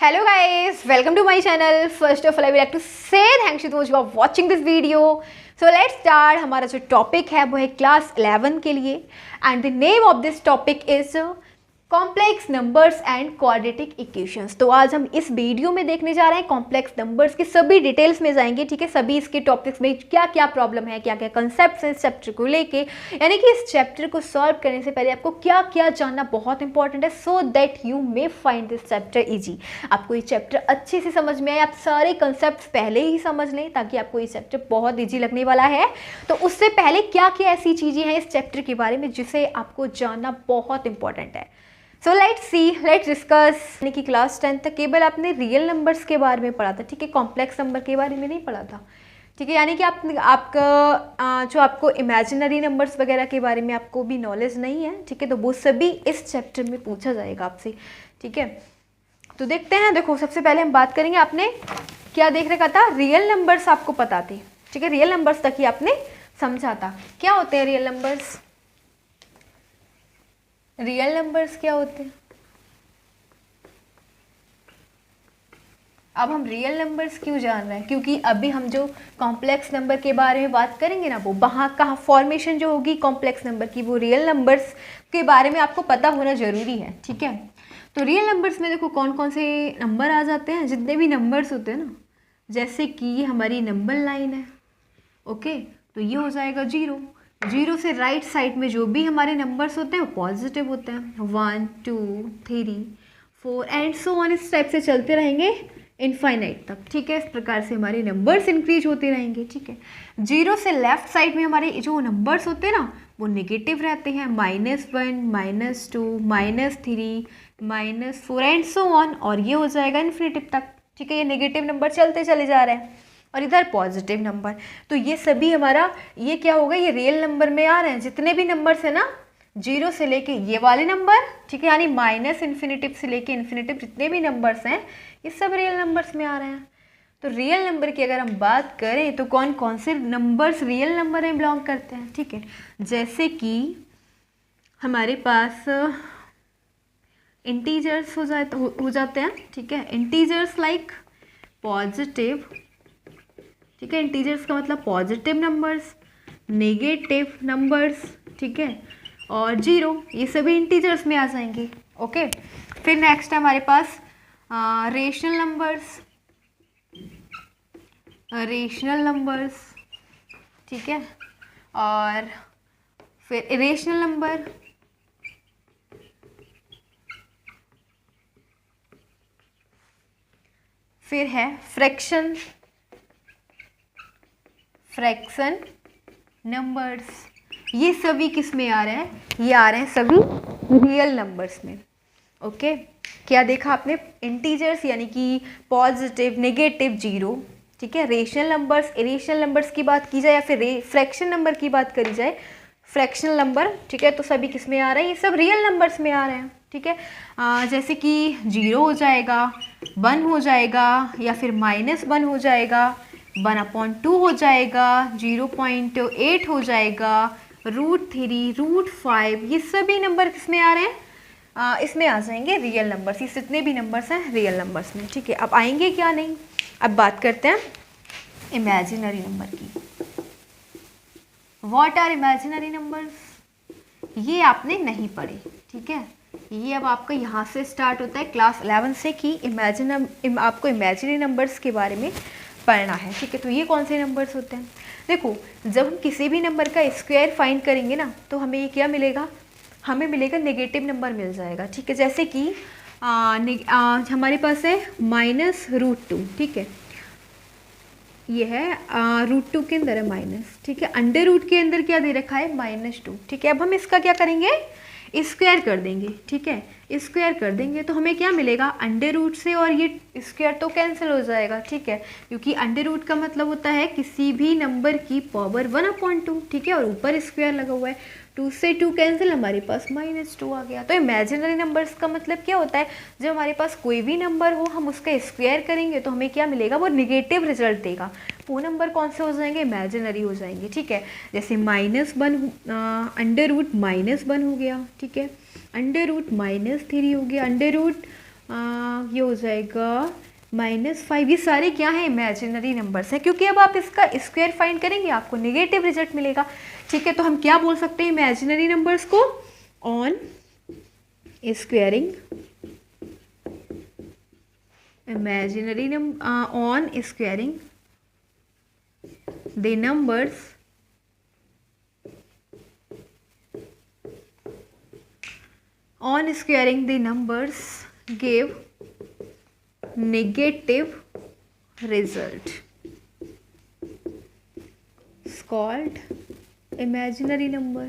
Hello guys, welcome to my channel. First of all, I would like to say thanks to those who are watching this video. So let's start. हमारा जो topic है वो है class 11 के लिए and the name of this topic is complex numbers and quadratic equations. तो आज हम इस वीडियो में देखने जा रहे हैं कॉम्प्लेक्स नंबर्स की सभी डिटेल्स में जाएंगे, ठीक है। सभी इसके टॉपिक्स में क्या क्या प्रॉब्लम है, क्या क्या कंसेप्ट्स हैं इस चैप्टर को लेके, यानी कि इस चैप्टर को सॉल्व करने से पहले आपको क्या क्या जानना बहुत इंपॉर्टेंट है, so that you may find this chapter easy. आपको ये चैप्टर अच्छे से समझ में आए, आप सारे कंसेप्ट पहले ही समझ लें ताकि आपको ये चैप्टर बहुत ईजी लगने वाला है। तो उससे पहले क्या क्या ऐसी चीज़ें हैं इस चैप्टर के बारे में जिसे आपको जानना बहुत इंपॉर्टेंट है। So let's discuss. यानी कि क्लास 10 तक केवल आपने रियल नंबर्स के बारे में पढ़ा था, ठीक है, कॉम्प्लेक्स नंबर के बारे में नहीं पढ़ा था, ठीक है। यानी कि आपका जो आपको इमेजिनरी नंबर्स वगैरह के बारे में आपको भी नॉलेज नहीं है, ठीक है, तो वो सभी इस चैप्टर में पूछा जाएगा आपसे, ठीक है। तो देखते हैं। देखो, सबसे पहले हम बात करेंगे, आपने क्या देख रखा था, रियल नंबर्स आपको पता थे, ठीक है, रियल नंबर्स तक ही आपने समझा था। क्या होते हैं रियल नंबर्स? रियल नंबर्स क्या होते हैं? अब हम रियल नंबर्स क्यों जान रहे हैं? क्योंकि अभी हम जो कॉम्प्लेक्स नंबर के बारे में बात करेंगे ना, वो वहाँ का फॉर्मेशन जो होगी कॉम्प्लेक्स नंबर की, वो रियल नंबर्स के बारे में आपको पता होना ज़रूरी है, ठीक है। तो रियल नंबर्स में देखो कौन कौन से नंबर आ जाते हैं, जितने भी नंबर्स होते हैं ना, जैसे कि ये हमारी नंबर लाइन है, ओके, तो ये हो जाएगा 0। 0 से राइट साइड में जो भी हमारे नंबर्स होते हैं वो पॉजिटिव होते हैं, 1 2 3 4 एंड सो ऑन, इस टाइप से चलते रहेंगे इनफाइनाइट तक, ठीक है। इस प्रकार से हमारे नंबर्स इंक्रीज होते रहेंगे, ठीक है। 0 से लेफ्ट साइड में हमारे जो नंबर्स होते हैं ना, वो नेगेटिव रहते हैं, -1 -2 -3 -4 एंड सो ऑन, और ये हो जाएगा इन्फिनिटिव तक, ठीक है। ये नेगेटिव नंबर चलते चले जा रहे हैं और इधर पॉजिटिव नंबर। तो ये सभी हमारा, ये क्या होगा, ये रियल नंबर में आ रहे हैं। जितने भी नंबर्स है ना, 0 से लेके ये वाले नंबर, ठीक है, यानी माइनस इन्फिनिटिव से लेके इन्फिनिटिव जितने भी नंबर्स हैं, ये सब रियल नंबर्स में आ रहे हैं। तो रियल नंबर की अगर हम बात करें तो कौन कौन से नंबर्स रियल नंबर में बिलोंग करते हैं, ठीक है। जैसे कि हमारे पास इंटीजर्स हो जाते हैं, ठीक है। इंटीजर्स लाइक पॉजिटिव, ठीक है, इंटीजर्स का मतलब पॉजिटिव नंबर्स, नेगेटिव नंबर्स, ठीक है, और 0, ये सभी इंटीजर्स में आ जाएंगे, ओके। फिर नेक्स्ट है हमारे पास रेशनल नंबर्स, ठीक है, और फिर इरेशनल नंबर, फिर है फ्रैक्शन नंबर्स। ये सभी किस में आ रहे हैं? ये आ रहे हैं सभी रियल नंबर्स में, ओके। क्या देखा आपने? इंटीजर्स यानी कि पॉजिटिव, नेगेटिव, 0, ठीक है। रेशनल नंबर्स, इरेशनल नंबर्स की बात की जाए या फिर फ्रैक्शन नंबर की बात करी जाए, फ्रैक्शनल नंबर, ठीक है, तो सभी किस में आ रहे हैं? ये सब रियल नंबर्स में आ रहे हैं, ठीक है। जैसे कि 0 हो जाएगा, 1 हो जाएगा, या फिर -1 हो जाएगा, 1/2 हो जाएगा, 0.8 हो जाएगा, √3, √5, ये सभी नंबर किस में आ रहे हैं? इसमें आ जाएंगे रियल नंबर्स। ये जितने भी नंबर्स हैं रियल नंबर्स में, ठीक है। अब आएंगे क्या नहीं, अब बात करते हैं इमेजिनरी नंबर की। What are imaginary numbers? ये आपने नहीं पढ़े, ठीक है। ये अब आपका यहाँ से स्टार्ट होता है क्लास 11 से कि आपको इमेजिनरी नंबर्स के बारे में पढ़ना है, ठीक है। तो ये कौन से नंबर्स होते हैं? देखो, जब हम किसी भी नंबर का स्क्वायर फाइंड करेंगे ना, तो हमें ये क्या मिलेगा? हमें मिलेगा नेगेटिव नंबर मिल जाएगा, ठीक है। जैसे कि हमारे पास है -√2, ठीक है, ये है √2 के अंदर है माइनस, ठीक है। अंडर रूट के अंदर क्या दे रखा है? -2, ठीक है। अब हम इसका क्या करेंगे? स्क्वायर कर देंगे, ठीक है। स्क्वायर कर देंगे तो हमें क्या मिलेगा? अंडर रूट से और ये स्क्वायर तो कैंसिल हो जाएगा, ठीक है, क्योंकि अंडर रूट का मतलब होता है किसी भी नंबर की पावर 1/2, ठीक है, और ऊपर स्क्वायर लगा हुआ है, 2 से 2 कैंसिल, हमारे पास -2 आ गया। तो इमेजिनरी नंबर्स का मतलब क्या होता है? जब हमारे पास कोई भी नंबर हो, हम उसका स्क्वायर करेंगे तो हमें क्या मिलेगा? वो नेगेटिव रिजल्ट देगा। वो नंबर कौन से हो जाएंगे? इमेजिनरी हो जाएंगे, ठीक है। जैसे अंडर रूट -1 हो गया, ठीक है, अंडर रूट -3 हो गया, अंडर रूट ये हो जाएगा -5। ये सारे क्या है, इमेजिनरी नंबर्स हैं, क्योंकि अब आप इसका स्क्वायर फाइंड करेंगे आपको नेगेटिव रिजल्ट मिलेगा। ठीक है, तो हम क्या बोल सकते हैं इमेजिनरी नंबर्स को, on squaring imaginary on squaring the numbers gave negative result is called imaginary number।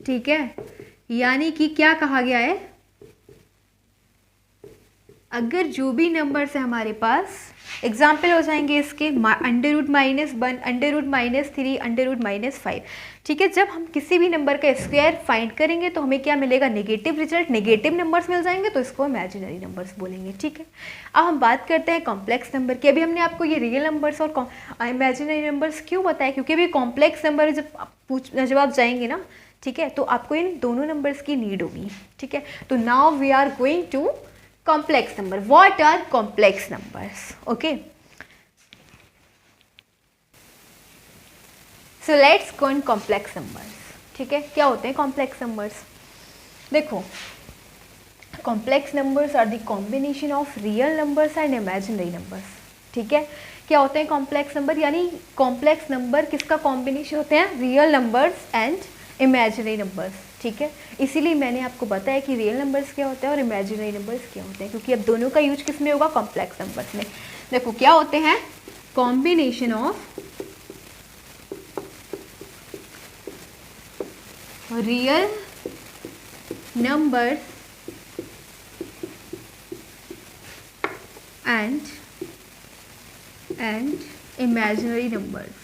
ठीक है, यानी कि क्या कहा गया है, अगर जो भी नंबर्स है हमारे पास, एग्जाम्पल हो जाएंगे इसके √-1, √-3, √-5। ठीक है, जब हम किसी भी नंबर का स्क्वायर फाइंड करेंगे तो हमें क्या मिलेगा, नेगेटिव रिजल्ट, नेगेटिव नंबर्स मिल जाएंगे, तो इसको इमेजिनरी नंबर्स बोलेंगे। ठीक है, अब हम बात करते हैं कॉम्प्लेक्स नंबर की। अभी हमने आपको ये रियल नंबर्स और इमेजिनरी नंबर्स क्यों बताया, क्योंकि अभी कॉम्प्लेक्स नंबर जब आप जाएंगे ना, ठीक है, तो आपको इन दोनों नंबर्स की नीड होगी। ठीक है, तो now we are going to complex number. What are complex numbers? Okay, so let's go on complex numbers. ठीक है, क्या होते हैं complex numbers? देखो, complex numbers are the combination of real numbers and imaginary numbers. ठीक है, क्या होते हैं complex number, यानी complex number किसका combination होते हैं, real numbers and imaginary numbers। ठीक है, इसीलिए मैंने आपको बताया कि रियल नंबर्स क्या होते हैं और इमेजिनरी नंबर्स क्या होते हैं, क्योंकि अब दोनों का यूज किस में होगा, कॉम्प्लेक्स नंबर्स में। देखो क्या होते हैं, combination of real numbers and imaginary numbers.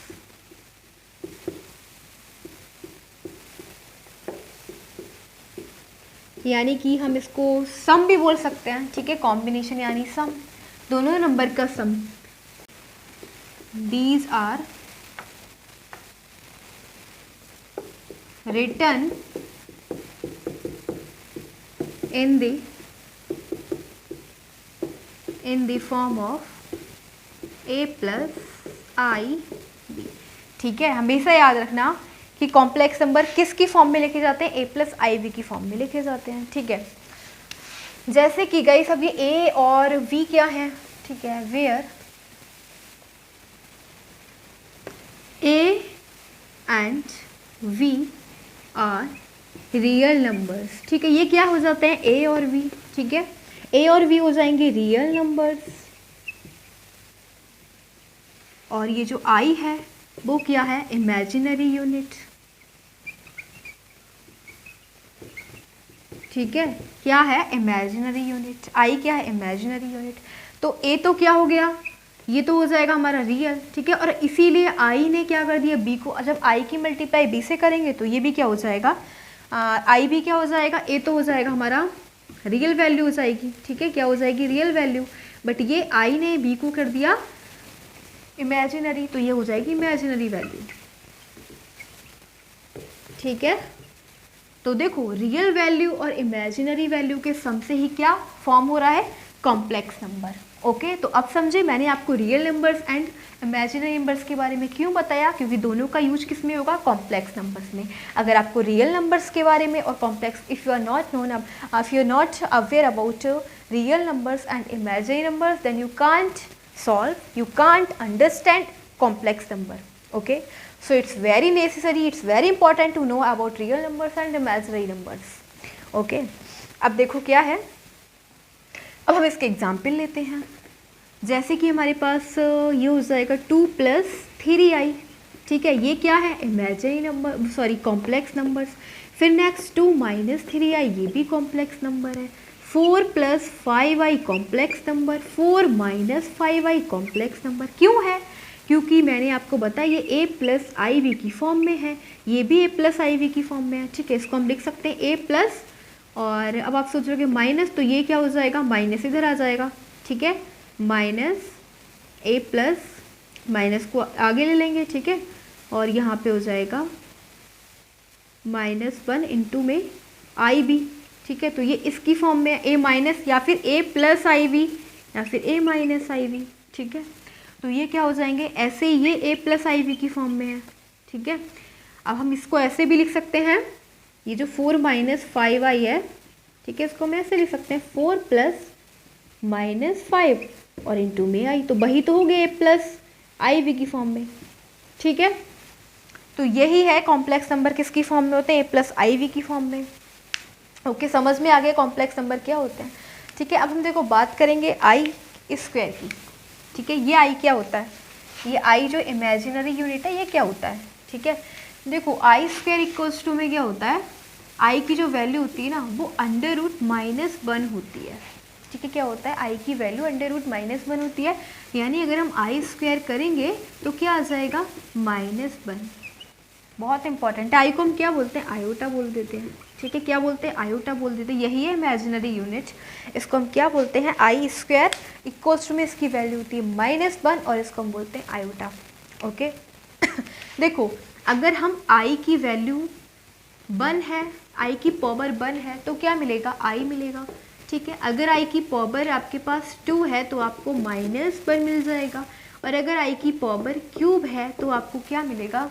यानी कि हम इसको सम भी बोल सकते हैं। ठीक है, कॉम्बिनेशन यानी सम, दोनों नंबर का sum. These are written in the form of a plus i b। ठीक है, हमेशा याद रखना कि कॉम्प्लेक्स नंबर किसकी फॉर्म में लिखे जाते हैं, a प्लस आई बी की फॉर्म में लिखे जाते हैं। ठीक है, जैसे कि गाइस अब ये a और v क्या है, ठीक है, where a and v are real numbers. ठीक है, ये क्या हो जाते हैं, a और v। ठीक है, a और v हो जाएंगे रियल नंबर्स, और ये जो i है वो क्या है, इमेजिनरी यूनिट। ठीक है, क्या है, इमेजिनरी यूनिट। i क्या है, इमेजिनरी यूनिट। तो a तो क्या हो गया, ये तो हो जाएगा हमारा रियल। ठीक है, और इसीलिए i ने क्या कर दिया, b को, जब i की मल्टीप्लाई b से करेंगे तो ये भी क्या हो जाएगा, i भी क्या हो जाएगा, a तो हो जाएगा हमारा रियल वैल्यू हो जाएगी। ठीक है, क्या हो जाएगी, रियल वैल्यू, बट ये i ने b को कर दिया इमेजिनरी, तो ये हो जाएगी इमेजिनरी वैल्यू। ठीक है, तो देखो रियल वैल्यू और इमेजिनरी वैल्यू के सम से ही क्या फॉर्म हो रहा है, कॉम्प्लेक्स नंबर। ओके, तो अब समझे मैंने आपको real numbers and imaginary numbers के बारे में क्यों बताया, क्योंकि दोनों का यूज किस में होगा, कॉम्प्लेक्स नंबर्स में। अगर आपको रियल नंबर्स के बारे में और complex, if you are not aware about real numbers and imaginary numbers, then you can't understand complex number. Okay, so it's very necessary, it's very important to know about real numbers and imaginary numbers. Okay, अब देखो क्या है, अब हम इसके example लेते हैं। जैसे कि हमारे पास ये हो जाएगा 2 + 3i। ठीक है, ये क्या है, imaginary number, sorry complex numbers. फिर नेक्स्ट 2 - 3i, ये भी कॉम्प्लेक्स नंबर है। 4 + 5i complex number, 4 - 5i complex number. क्यों है, क्योंकि मैंने आपको बताया ये a प्लस आई वी की फॉर्म में है, ये भी a प्लस आई वी की फॉर्म में है। ठीक है, इसको हम लिख सकते हैं a प्लस, और अब आप सोच रहे हो माइनस, तो ये क्या हो जाएगा, माइनस इधर आ जाएगा। ठीक है, -a प्लस, माइनस को आगे ले लेंगे। ठीक है, और यहाँ पे हो जाएगा -1 इंटू में आई बी। ठीक है, तो ये इसकी फॉर्म में है, a माइनस या फिर a प्लस आई वी या फिर a माइनस आई वी। ठीक है, तो ये क्या हो जाएंगे, ऐसे ही ये a प्लस आई वी की फॉर्म में है। ठीक है, अब हम इसको ऐसे भी लिख सकते हैं, ये जो 4 माइनस 5i है, ठीक है, इसको हम ऐसे लिख सकते हैं 4 प्लस माइनस 5 और इंटू में आई, तो वही तो हो गया a प्लस आई वी की फॉर्म में। ठीक है, तो यही है कॉम्प्लेक्स नंबर किसकी फॉर्म में होते हैं, a प्लस आई वी की फॉर्म में। ओके, समझ में आ गया कॉम्प्लेक्स नंबर क्या होते हैं। ठीक है, अब हम देखो बात करेंगे आई स्क्वायर की। ठीक है, ये आई क्या होता है, ये आई जो इमेजिनरी यूनिट है ये क्या होता है। ठीक है, देखो आई स्क्वायर इक्वल्स टू में क्या होता है, आई की जो वैल्यू होती है ना वो अंडर रूट माइनस 1 होती है। ठीक है, क्या होता है, आई की वैल्यू अंडर रूट माइनस 1 होती है, यानी अगर हम आई स्क्वायर करेंगे तो क्या आ जाएगा, -1। बहुत इंपॉर्टेंट है, आई को हम क्या बोलते हैं, आयोटा बोल देते हैं। ठीक है, क्या बोलते हैं, आयोटा बोल देते हैं, यही है इमेजिनरी यूनिट, इसको हम क्या बोलते हैं, आई स्क्वायर इक्वल्स टू में इसकी वैल्यू होती है -1 और इसको हम बोलते हैं आयोटा। ओके देखो, अगर हम आई की वैल्यू 1 है, आई की पावर 1 है तो क्या मिलेगा, आई मिलेगा। ठीक है, अगर आई की पावर आपके पास 2 है तो आपको -1 मिल जाएगा, और अगर आई की पावर क्यूब है तो आपको क्या मिलेगा,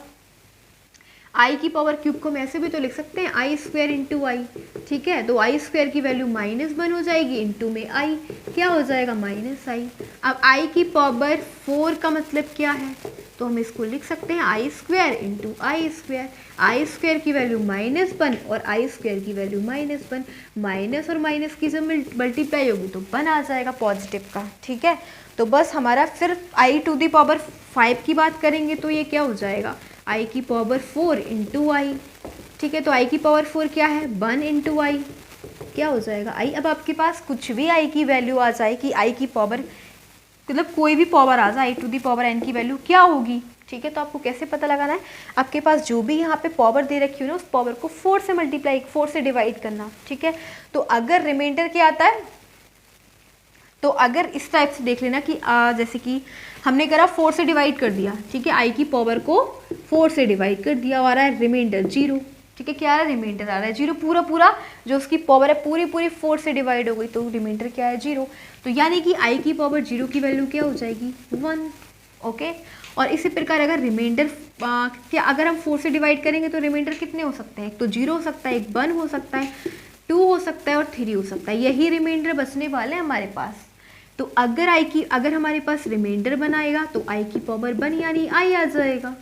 आई की पावर क्यूब को हम ऐसे भी तो लिख सकते हैं आई स्क्वायर इंटू आई। ठीक है, तो आई स्क्वायर की वैल्यू -1 हो जाएगी, इंटू में आई क्या हो जाएगा, -आई। अब आई की पावर 4 का मतलब क्या है, तो हम इसको लिख सकते हैं आई स्क्वायर इंटू आई स्क्वायर। आई स्क्वायर की वैल्यू -1 और आई स्क्वायर की वैल्यू -1, माइनस और माइनस की जब मल्टीप्लाई होगी तो 1 आ जाएगा पॉजिटिव का। ठीक है, तो बस हमारा फिर आई टू दी पावर 5 की बात करेंगे तो ये क्या हो जाएगा, आई की पावर 4 इंटू आई। ठीक है, तो आई की पावर 4 क्या है, 1 इंटू आई, क्या हो जाएगा आई। अब आपके पास कुछ भी आई की वैल्यू आ जाए कि आई की पावर मतलब कोई भी पावर आ जाए, आई टू दी पावर n की वैल्यू क्या होगी। ठीक है, तो आपको कैसे पता लगाना है, आपके पास जो भी यहाँ पे पावर दे रखी हो ना उस पावर को 4 से मल्टीप्लाई 4 से डिवाइड करना। ठीक है, तो अगर रिमाइंडर क्या आता है, तो अगर इस टाइप से देख लेना कि जैसे कि हमने करा 4 से डिवाइड कर दिया। ठीक है, आई की पावर को 4 से डिवाइड कर दिया, आ रहा है रिमाइंडर 0। ठीक है, क्या आ रहा है, रिमाइंडर आ रहा है 0, पूरा पूरा जो उसकी पावर है पूरी पूरी 4 से डिवाइड हो गई, तो रिमाइंडर क्या है 0। तो यानी कि आई की पावर 0 की वैल्यू क्या हो जाएगी, 1। ओके, और इसी प्रकार अगर रिमाइंडर क्या अगर हम 4 से डिवाइड करेंगे तो रिमाइंडर कितने हो सकते हैं, एक तो 0 हो सकता है, एक 1 हो सकता है, 2 हो सकता है और 3 हो सकता है, यही रिमाइंडर बचने वाले हैं हमारे पास। तो अगर हमारे पास रिमाइंडर बनाएगा तो आई की पावर 1 यानी आई आ जाएगा,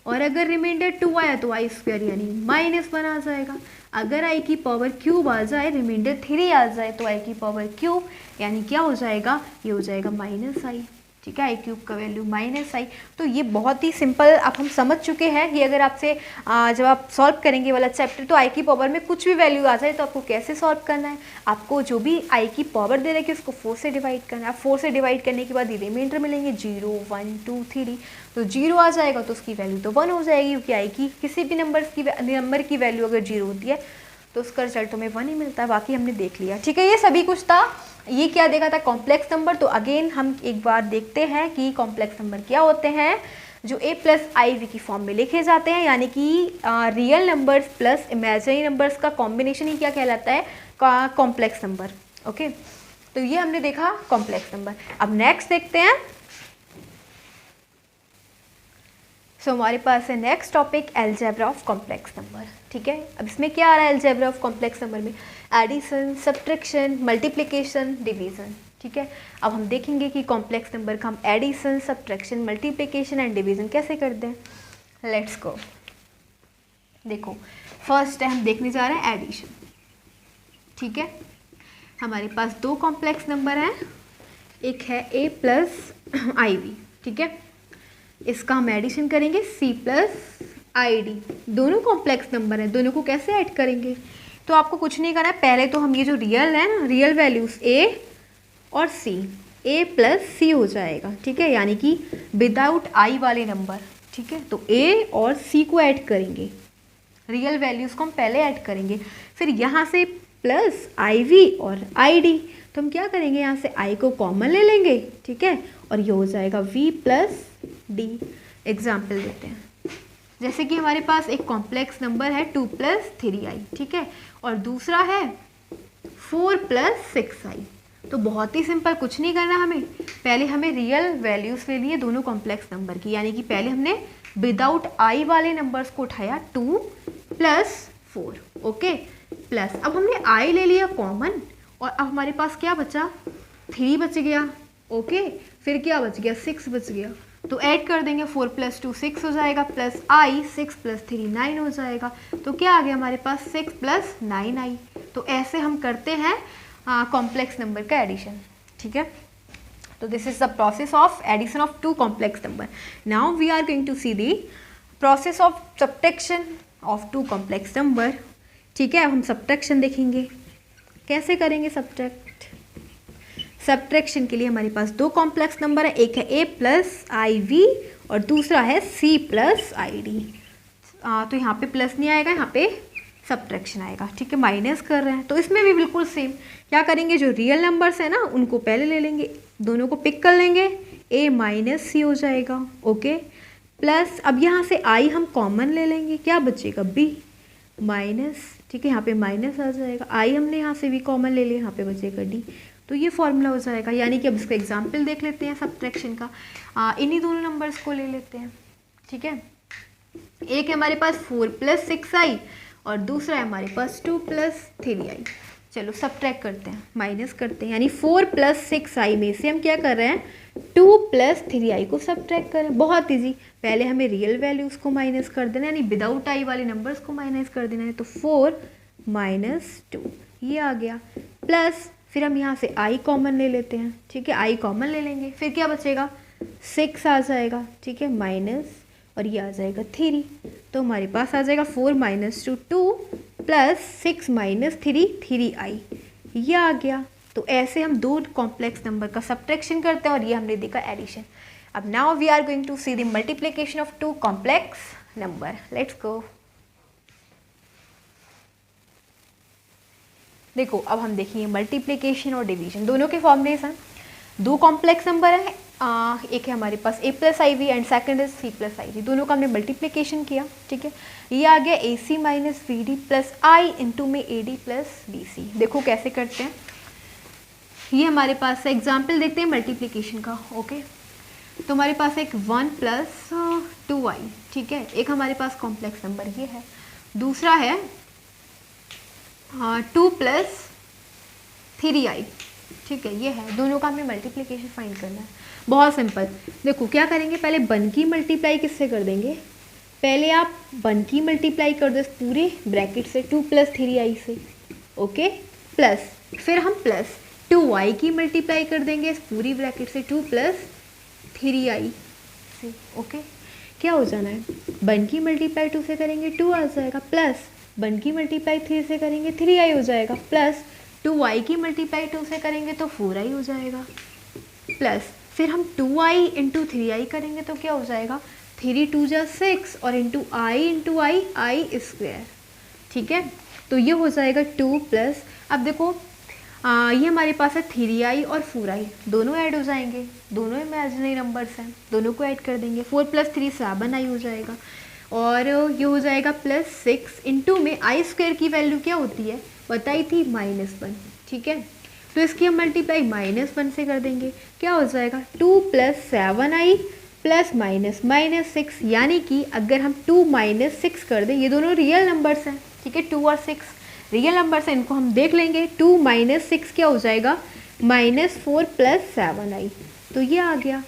और अगर रिमाइंडर 2 आया तो आई स्क्वायर यानी -1 आ जाएगा। अगर आई की पावर क्यूब आ जाए, रिमाइंडर 3 आ जाए तो आई की पावर क्यूब यानी क्या हो जाएगा, ये हो जाएगा -आई। ठीक है, आई क्यूब का वैल्यू -आई। तो ये बहुत ही सिंपल अब हम समझ चुके हैं कि अगर आपसे जब आप सॉल्व करेंगे वाला चैप्टर तो आई की पावर में कुछ भी वैल्यू आ जाए तो आपको कैसे सॉल्व करना है, आपको जो भी आई की पावर दे रखी है उसको 4 से डिवाइड करना है। 4 से डिवाइड करने के बाद ये रिमाइंडर मिलेंगे 0 1 2 3, तो 0 आ जाएगा तो उसकी वैल्यू तो 1 हो जाएगी, क्योंकि आई की किसी भी नंबर की वैल्यू अगर 0 होती है तो उसका रिजल्ट हमें 1 ही मिलता है। बाकी हमने देख लिया। ठीक है, ये सभी कुछ था। ये क्या देखा था, कॉम्प्लेक्स नंबर। तो अगेन हम एक बार देखते हैं कि कॉम्प्लेक्स नंबर क्या होते हैं, जो a प्लस आई वी की फॉर्म में लिखे जाते हैं, यानी कि real numbers plus imaginary numbers का कॉम्बिनेशन ही क्या कहलाता है, कॉम्प्लेक्स नंबर। ओके, तो ये हमने देखा कॉम्प्लेक्स नंबर। अब नेक्स्ट देखते हैं। सो हमारे पास है next topic algebra of complex number. ठीक है, अब इसमें क्या आ रहा है अलजेब्रा ऑफ कॉम्प्लेक्स नंबर में, एडिशन, सब्ट्रैक्शन, मल्टीप्लिकेशन, डिवीजन। ठीक है, अब हम देखेंगे कि कॉम्प्लेक्स नंबर का हम addition, subtraction, multiplication and division कैसे करते हैं। Let's go. देखो, फर्स्ट है हम देखने जा रहे हैं एडिशन। ठीक है, हमारे पास 2 कॉम्प्लेक्स नंबर हैं, एक है a प्लस आई वी। ठीक है, इसका हम एडिशन करेंगे c प्लस आई डी। दोनों कॉम्प्लेक्स नंबर हैं, दोनों को कैसे ऐड करेंगे, तो आपको कुछ नहीं करना है। पहले तो हम ये जो रियल है ना, रियल वैल्यूज a और c, a प्लस c हो जाएगा। ठीक है, यानी कि विदाउट i वाले नंबर। ठीक है, तो a और c को ऐड करेंगे, रियल वैल्यूज को हम पहले ऐड करेंगे, फिर यहाँ से प्लस आई वी और आई डी। तो हम क्या करेंगे, यहाँ से i को कॉमन ले लेंगे। ठीक है, और ये हो जाएगा v प्लस डी। एग्जाम्पल देते हैं, जैसे कि हमारे पास एक कॉम्प्लेक्स नंबर है 2 प्लस 3i। ठीक है, और दूसरा है 4 + 6i। तो बहुत ही सिंपल, कुछ नहीं करना हमें, पहले हमें रियल वैल्यूज़ ले लिए दोनों कॉम्प्लेक्स नंबर की, यानी कि पहले हमने विदाउट आई वाले नंबर्स को उठाया 2 + 4, ओके, प्लस अब हमने आई ले लिया कॉमन, और अब हमारे पास क्या बचा, 3 बच गया, ओके, फिर क्या बच गया, 6 बच गया, तो ऐड कर देंगे, 4 + 2 6 हो जाएगा, प्लस आई 6 + 3 9 हो जाएगा, तो क्या आ गया हमारे पास 6 + 9i। तो ऐसे हम करते हैं कॉम्प्लेक्स नंबर का एडिशन, ठीक है। तो this is the process of addition of 2 complex number. Now we are going to see the process of subtraction of 2 complex number, ठीक है। हम सब्ट्रैक्शन देखेंगे, कैसे करेंगे सब्ट्रैक्ट। सब्ट्रैक्शन के लिए हमारे पास 2 कॉम्प्लेक्स नंबर है, एक है a + iv और दूसरा है c + id। तो यहाँ पे प्लस नहीं आएगा, यहाँ पे सब्ट्रैक्शन आएगा, ठीक है, माइनस कर रहे हैं। तो इसमें भी बिल्कुल सेम, क्या करेंगे, जो रियल नंबर्स है ना उनको पहले ले लेंगे, दोनों को पिक कर लेंगे, a - c हो जाएगा, ओके, प्लस अब यहाँ से i हम कॉमन ले लेंगे, क्या बचेगा b माइनस, ठीक है, यहाँ पे माइनस आ जाएगा, i हमने यहाँ से भी कॉमन ले लिया, यहाँ पे बचेगा d। तो ये फॉर्मूला हो जाएगा, यानी कि अब इसका एग्जाम्पल देख लेते हैं सब्ट्रैक्शन का। इन्हीं दोनों नंबर्स को ले लेते हैं, ठीक है। एक है हमारे पास 4 + 6i और दूसरा है हमारे पास 2 + 3i। चलो सब्ट्रैक्ट करते हैं, माइनस करते हैं, यानी 4 + 6i में से हम क्या कर रहे हैं, 2 + 3i को सब्ट्रैक्ट करें। बहुत ईजी, पहले हमें रियल वैल्यूज़ को माइनस कर देना है, यानी विदाउट आई वाले नंबर्स को माइनस कर देना है। तो 4 - 2 ये आ गया, प्लस फिर हम यहाँ से i कॉमन ले लेते हैं, ठीक है, i कॉमन ले लेंगे, फिर क्या बचेगा, 6 आ जाएगा, ठीक है, माइनस और ये आ जाएगा 3। तो हमारे पास आ जाएगा 4 - 2 2 + 6 - 3 3i, ये आ गया। तो ऐसे हम 2 कॉम्प्लेक्स नंबर का सब्ट्रैक्शन करते हैं और ये हमने देखा एडिशन। अब now we are going to see the multiplication of 2 complex number, let's go. देखो अब हम देखेंगे मल्टीप्लिकेशन और डिवीजन, दोनों के फॉर्मूलेस हैं। 2 कॉम्प्लेक्स नंबर है, एक है हमारे पास a + iv and second is c + iv, दोनों का हमने मल्टीप्लिकेशन किया, ठीक है। ये आ गया ac - bd plus i into में ad + bc। देखो कैसे करते हैं, ये हमारे पास एग्जाम्पल देखते हैं मल्टीप्लिकेशन का, ओके। तो हमारे पास एक 1 + 2i, ठीक है, एक हमारे पास कॉम्प्लेक्स नंबर ये है, दूसरा है 2 + 3i, ठीक है, ये है, दोनों का हमें मल्टीप्लिकेशन फाइंड करना है। बहुत सिंपल, देखो क्या करेंगे, पहले 1 की मल्टीप्लाई किससे कर देंगे, पहले आप 1 की मल्टीप्लाई कर दो पूरे ब्रैकेट से 2 + 3i से, ओके, प्लस फिर हम प्लस 2i की मल्टीप्लाई कर देंगे इस पूरी ब्रैकेट से 2 + 3i से, ओके। क्या हो जाना है, 1 की मल्टीप्लाई 2 से करेंगे 2 आ जाएगा, प्लस 1 की मल्टीप्लाई 3 से करेंगे 3i हो जाएगा, प्लस 2i की मल्टीप्लाई 2 से करेंगे तो 4i हो जाएगा, प्लस फिर हम 2i × 3i करेंगे तो क्या हो जाएगा, 3 2 जा 6 और इंटू i i², ठीक है। तो ये हो जाएगा 2 प्लस, अब देखो ये हमारे पास है 3i और 4i, दोनों ऐड हो जाएंगे, दोनों इमेजिनरी नंबर्स हैं, दोनों को ऐड कर देंगे, 4 + 3 7i हो जाएगा, और ये हो जाएगा +6 इंटू में i² की वैल्यू क्या होती है बताई थी, -1, ठीक है। तो इसकी हम मल्टीप्लाई -1 से कर देंगे, क्या हो जाएगा 2 + 7i + -6, यानी कि अगर हम 2 - 6 कर दें, ये दोनों रियल नंबर्स हैं, ठीक है, 2 और 6 रियल नंबर्स हैं, इनको हम देख लेंगे, 2 - 6 क्या हो जाएगा, -4 + 7i, तो ये आ गया,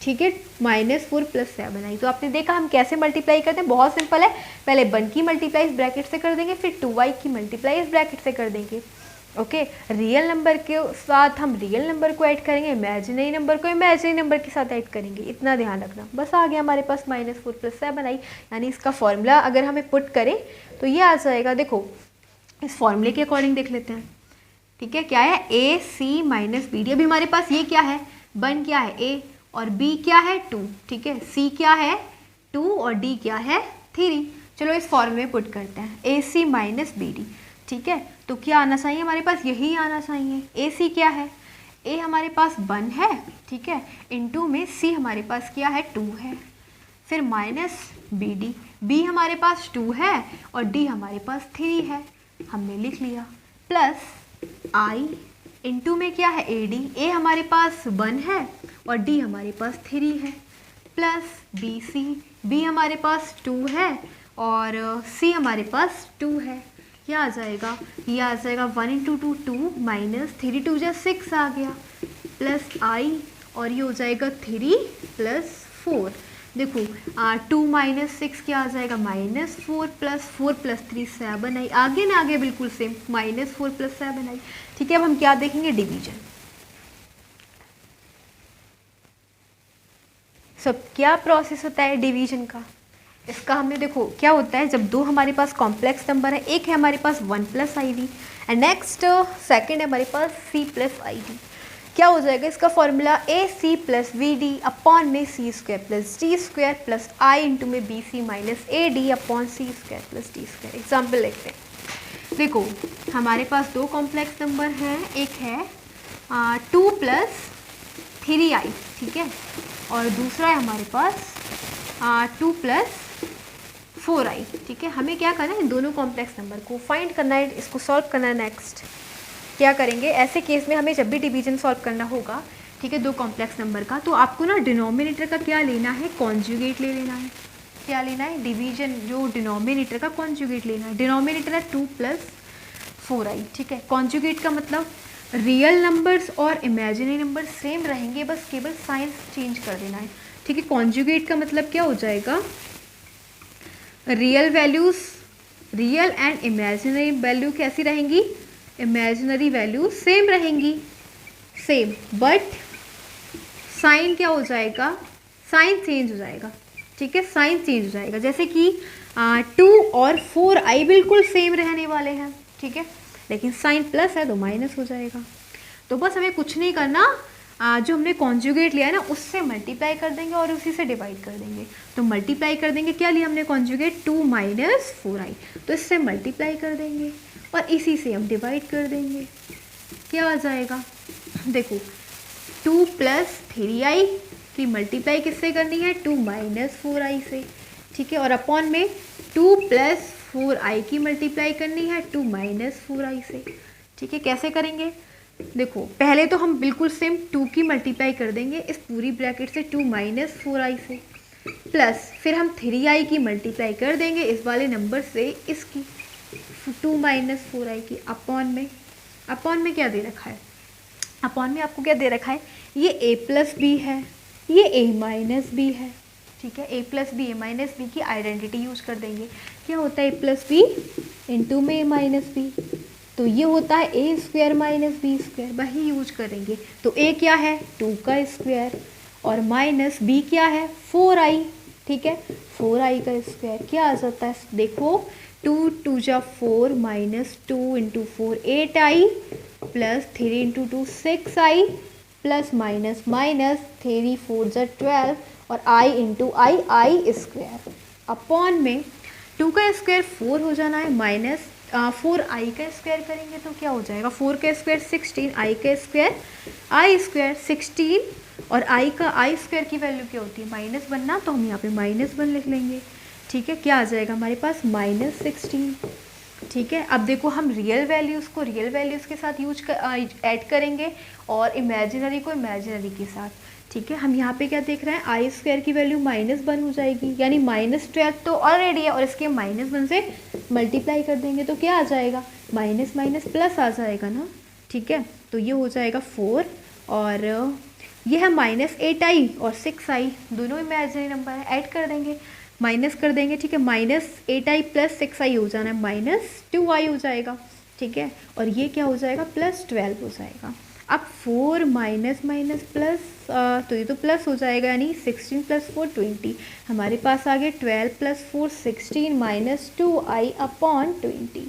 ठीक है, -4 + 7i। तो आपने देखा हम कैसे मल्टीप्लाई करते हैं, बहुत सिंपल है, पहले 1 की मल्टीप्लाई इस ब्रैकेट से कर देंगे, फिर 2i की मल्टीप्लाई इस ब्रैकेट से कर देंगे, ओके। रियल नंबर के साथ हम रियल नंबर को ऐड करेंगे, इमेजिनरी नंबर को इमेजिनरी नंबर के साथ ऐड करेंगे, इतना ध्यान रखना। बस आ गया हमारे पास -4 + 7i, यानी इसका फॉर्मूला अगर हमें पुट करें तो ये आ जाएगा, देखो इस फॉर्मूले के अकॉर्डिंग देख लेते हैं, ठीक है, क्या है, ac - bd। अभी हमारे पास ये क्या है, 1 क्या है a और b क्या है 2, ठीक है, c क्या है 2 और d क्या है 3। चलो इस फॉर्मूले में पुट करते हैं, ac - bd, ठीक है। तो क्या आना चाहिए हमारे पास, यही आना चाहिए, ac क्या है, a हमारे पास 1 है, ठीक है, इंटू में c हमारे पास क्या है 2 है, फिर -bd, b हमारे पास 2 है और d हमारे पास 3 है, हमने लिख लिया, प्लस आई इंटू में क्या है ए डी, ए हमारे पास 1 है और डी हमारे पास 3 है, प्लस बी सी, बी हमारे पास 2 है और सी हमारे पास 2 है। क्या आ जाएगा, ये आ जाएगा 1 इंटू 2 2 माइनस 3 2 जा 6 आ गया, प्लस आई और ये हो जाएगा 3 प्लस 4। देखो 2 माइनस 6 क्या आ जाएगा, -4 प्लस 4 प्लस 3 7 आई, आगे ना आगे बिल्कुल सेम, -4 प्लस 7 आई। ठीक है, अब हम क्या देखेंगे, डिवीजन। सब क्या प्रोसेस होता है डिवीजन का, इसका हमने देखो क्या होता है, जब दो हमारे पास कॉम्प्लेक्स नंबर है, एक है हमारे पास 1 plus i d and next second है हमारे पास c प्लस आई डी। क्या हो जाएगा इसका formula, a c plus v d upon में c square plus d square plus i into में b c minus a d upon c square plus d square. Example देखते हैं। देखो हमारे पास दो कॉम्प्लेक्स नंबर हैं, एक है 2 प्लस 3 आई, ठीक है, और दूसरा है हमारे पास 2 प्लस 4 आई। ठीक है, हमें क्या करना है, दोनों कॉम्प्लेक्स नंबर को फाइंड करना है, इसको सॉल्व करना है। नेक्स्ट क्या करेंगे, ऐसे केस में हमें जब भी डिवीजन सॉल्व करना होगा, ठीक है, दो कॉम्प्लेक्स नंबर का, तो आपको ना डिनोमिनेटर का क्या लेना है, कॉन्जुगेट ले लेना है। क्या लेना है, डिवीजन जो डिनोमिनेटर का कॉन्जुगेट लेना है। डिनोमिनेटर है 2 प्लस 4 आई, ठीक है। कॉन्जुगेट का मतलब रियल नंबर्स और इमेजिनरी नंबर सेम रहेंगे, बस केवल साइन चेंज कर देना है। ठीक है, कॉन्जुगेट का मतलब क्या हो जाएगा, real values, real and imaginary value कैसी रहेंगी, इमेजिनरी वैल्यू सेम रहेंगी, सेम, बट साइन क्या हो जाएगा, साइन चेंज हो जाएगा। ठीक है, साइन चेंज हो जाएगा, जैसे कि 2 और 4 आई बिल्कुल सेम रहने वाले हैं, ठीक है, लेकिन साइन प्लस है तो माइनस हो जाएगा। तो बस हमें कुछ नहीं करना, जो हमने कॉन्जुगेट लिया है ना उससे मल्टीप्लाई कर देंगे और उसी से डिवाइड कर देंगे। तो मल्टीप्लाई कर देंगे, क्या लिया हमने कॉन्जुगेट, 2 माइनस 4 आई, तो इससे मल्टीप्लाई कर देंगे और इसी से हम डिवाइड कर देंगे। क्या आ जाएगा, देखो 2 प्लस 3 आई की मल्टीप्लाई किससे करनी है, 2 माइनस 4 आई से, ठीक है, और अपॉन में 2 प्लस 4 आई की मल्टीप्लाई करनी है 2 माइनस 4 आई से। ठीक है, कैसे करेंगे, देखो पहले तो हम बिल्कुल सेम 2 की मल्टीप्लाई कर देंगे इस पूरी ब्रैकेट से 2 माइनस 4 आई से, प्लस फिर हम 3 आई की मल्टीप्लाई कर देंगे इस वाले नंबर से इसकी 2 माइनस 4 आई की, अपॉन में क्या दे रखा है, अपॉन में आपको क्या दे रखा है, ये a प्लस बी है, ये a माइनस बी है। ठीक है, a plus B a minus B की आइडेंटिटी यूज कर देंगे। क्या होता है a प्लस बी इंटू में a माइनस बी, तो ये होता है a square minus B square, वही यूज करेंगे। तो a क्या है 2 का स्क्वायर और माइनस b क्या है 4i, ठीक है, 4i का स्क्वायर। क्या आ जाता है, देखो 2 2 जा 4 minus 2 into 4 8i plus 3 into 2 6i plus minus minus 3 4 जा 12 और i into I square, upon में 2 का स्क्वायर 4 हो जाना है, माइनस 4i का स्क्वायर करेंगे तो क्या हो जाएगा, 4 का स्क्वायर 16, i का स्क्वायर i स्क्वायर 16 और i का आई स्क्वायर की वैल्यू क्या होती है, माइनस बनना, तो हम यहाँ पे -1 लिख लेंगे। ठीक है, क्या आ जाएगा हमारे पास -16। ठीक है, अब देखो हम रियल वैल्यूज़ को रियल वैल्यूज़ के साथ ऐड करेंगे और इमेजिनरी को इमेजिनरी के साथ। ठीक है, हम यहाँ पे क्या देख रहे हैं, आई स्क्वायर की वैल्यू -1 हो जाएगी, यानी -12 तो ऑलरेडी है और इसके -1 से मल्टीप्लाई कर देंगे तो क्या आ जाएगा, माइनस माइनस प्लस आ जाएगा ना। ठीक है, तो ये हो जाएगा 4 और ये है -8i और 6i, दोनों इमेजिनरी नंबर है, ऐड कर देंगे, माइनस कर देंगे। ठीक है, -8i प्लस 6i हो जाना है, -2i हो जाएगा। ठीक है, और ये क्या हो जाएगा, +12 हो जाएगा। अब 4 माइनस माइनस प्लस, तो ये तो प्लस हो जाएगा, यानी 16 + 4 20, हमारे पास आ गया 12 + 4 16 माइनस 2i अपॉन 20।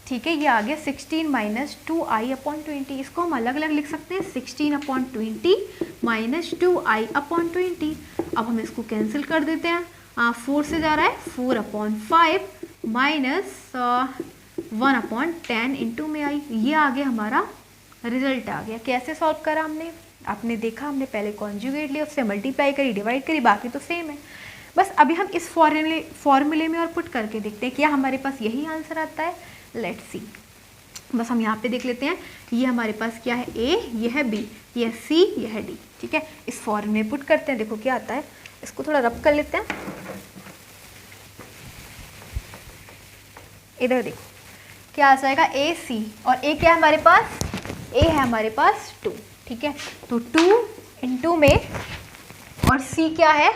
ठीक है, ये आ गया 16 माइनस 2i अपॉन 20, इसको हम अलग अलग लिख सकते हैं, 16 अपॉन 20 माइनस 2i अपॉन 20। अब हम इसको कैंसिल कर देते हैं, 4 से जा रहा है 4 अपॉन 5 माइनस 1 अपॉन 10 इंटू में आई, ये आ गया हमारा रिजल्ट आ गया। कैसे सॉल्व करा हमने, आपने देखा, हमने पहले कॉन्जुगेट लिया, उससे मल्टीप्लाई करी, डिवाइड करी, बाकी तो सेम है। बस अभी हम इस फॉर्मूले में और पुट करके देखते हैं क्या हमारे पास यही आंसर आता है। लेट्स सी, बस हम यहाँ पे देख लेते हैं, ये हमारे पास क्या है, ए, ये है बी, ये है सी, ये है डी, ठीक है। इस फॉर्म में पुट करते हैं, देखो क्या आता है, इसको थोड़ा रब कर लेते हैं। इधर देखो क्या आ जाएगा, ए सी, और ए क्या है हमारे पास, ए है हमारे पास 2, ठीक है। तो 2 × में, और सी क्या है,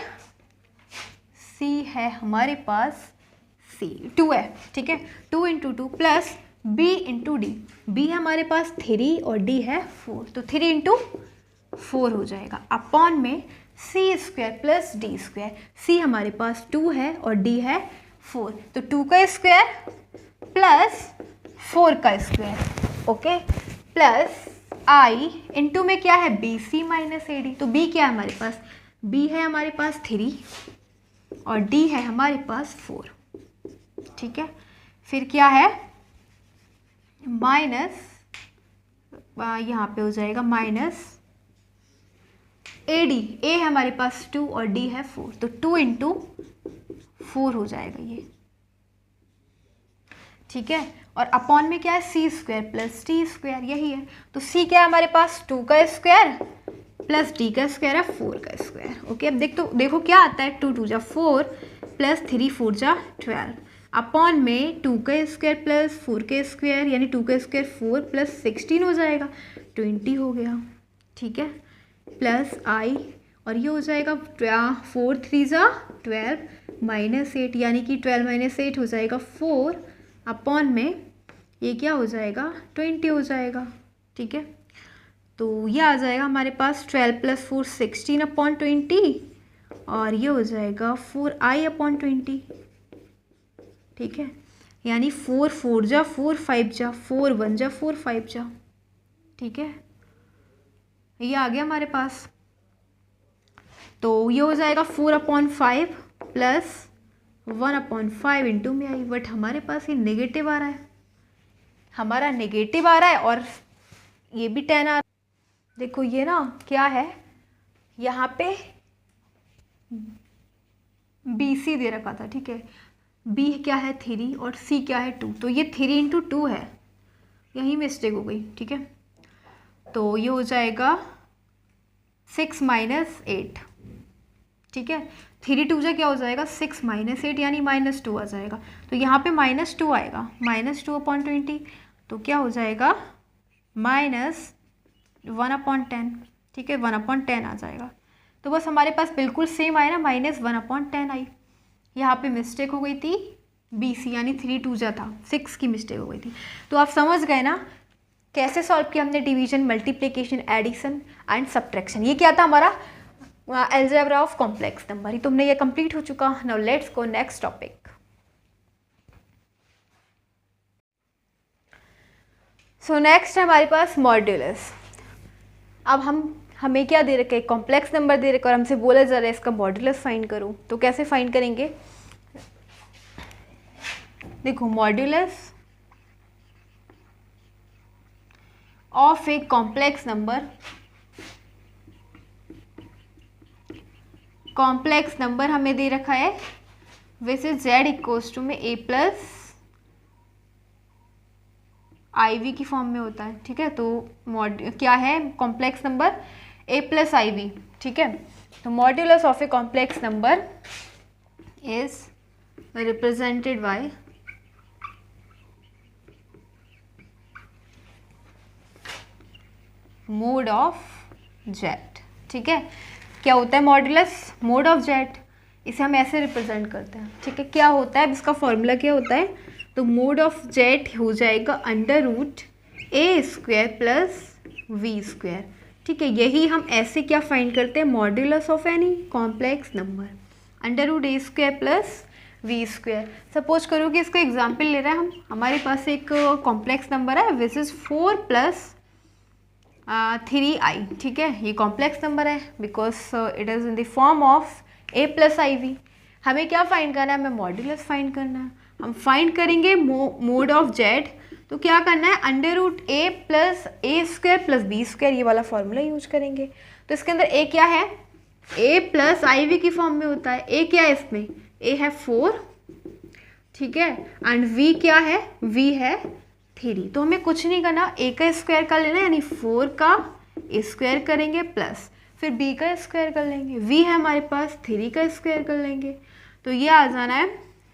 सी है हमारे पास, सी 2 है, ठीक है। 2 × 2 प्लस b × d, b है हमारे पास 3 और d है 4, तो 3 × 4 हो जाएगा, अपॉन में c² प्लस d², c हमारे पास 2 है और d है 4, तो 2 का स्क्वायर प्लस 4 का स्क्वायर, ओके, प्लस i × में क्या है, bc माइनस ad, तो b क्या है हमारे पास, b है हमारे पास 3 और d है हमारे पास 4, ठीक है। फिर क्या है, माइनस, यहाँ पे हो जाएगा माइनस AD, A है हमारे पास 2 और D है 4, तो 2 × 4 हो जाएगा ये, ठीक है। और अपॉन में क्या है, c² प्लस d², यही है। तो c क्या है हमारे पास, 2 का स्क्वायर प्लस d का स्क्वायर है 4 का स्क्वायर, ओके। अब देखो क्या आता है, 2 × 2 = 4 प्लस 3 × 4 = 12, अपॉन में 2 का स्क्वायर प्लस 4 का स्क्वायर, यानी 2 का स्क्वायर 4 प्लस 16 हो जाएगा, 20 हो गया, ठीक है, प्लस i, और ये हो जाएगा 4 × 3 = 12 माइनस 8, यानी कि 12 माइनस 8 हो जाएगा 4, अपॉन में ये क्या हो जाएगा, 20 हो जाएगा, ठीक है। तो ये आ जाएगा हमारे पास 12 + 4 16/20, और ये हो जाएगा 4i/20, ठीक है, यानी 4 4 जा 4 5 जा 4 1 जा 4 5 जा, ठीक है, ये आ गया हमारे पास। तो ये हो जाएगा 4/5 प्लस 1/5 इंटू में आई, बट हमारे पास ये नेगेटिव आ रहा है, हमारा नेगेटिव आ रहा है, और ये भी 10 आ रहा है। देखो ये ना क्या है, यहाँ पे BC दे रखा था, ठीक है, B क्या है 3 और C क्या है 2, तो ये 3 × 2 है, यही मिस्टेक हो गई, ठीक है। तो ये हो जाएगा 6 - 8, ठीक है, 3 × 2 जा क्या हो जाएगा, 6 - 8, यानी -2 आ जाएगा, तो यहाँ पे -2 आएगा, -2/20, तो क्या हो जाएगा, -1/10, ठीक है, 1/10 आ जाएगा। तो बस हमारे पास बिल्कुल सेम आया ना, -1/10 आई, यहाँ पे मिस्टेक हो गई थी BC, यानी 3 × 2 जा था, 6 की मिस्टेक हो गई थी। तो आप समझ गए ना कैसे सॉल्व किया हमने division, multiplication, addition and subtraction. ये क्या था हमारा अलजेब्रा ऑफ कॉम्प्लेक्स नंबर, तो हमने ये कंप्लीट हो चुका। Now let's go next topic. So next है हमारे पास मॉड्यूलस। अब हमें क्या दे रखा है, कॉम्प्लेक्स नंबर दे रखा है और हमसे बोला जा रहा है इसका मॉड्यूलस फाइंड करो। तो कैसे फाइंड करेंगे, देखो modulus of a complex number, complex number हमें दे रखा है वैसे z = में a + iv की फॉर्म में होता है, ठीक है। तो क्या है कॉम्प्लेक्स नंबर, a + iv, ठीक है। तो modulus of a complex number is represented by mode of z, ठीक है। क्या होता है मॉड्यूलस, मोड ऑफ z, इसे हम ऐसे रिप्रेजेंट करते हैं, ठीक है। क्या होता है, इसका फॉर्मूला क्या होता है, तो मोड ऑफ z हो जाएगा √a² + v², ठीक है। यही हम ऐसे क्या फाइंड करते हैं, modulus of any complex number, √a² + v²। Suppose करो कि इसका एग्जाम्पल ले रहे हैं हम, हमारे पास एक कॉम्प्लेक्स नंबर है विच इज़ 4 + 3i, ठीक है। ये कॉम्प्लेक्स नंबर है because it is in the form of a + iv। हमें क्या फाइंड करना है, हमें मॉड्यूलस फाइंड करना है। हम फाइंड करेंगे मोड ऑफ z, तो क्या करना है, √a + a² + b², ये वाला फॉर्मूला यूज करेंगे। तो इसके अंदर a क्या है, a + iv की फॉर्म में होता है। a क्या है इसमें, a है 4, ठीक है, एंड v क्या है, v है 3। तो हमें कुछ नहीं करना, a का स्क्वायर कर लेना, यानी 4 का स्क्वायर करेंगे प्लस फिर b का स्क्वायर कर लेंगे, v है हमारे पास, 3 का स्क्वायर कर लेंगे। तो ये आ जाना है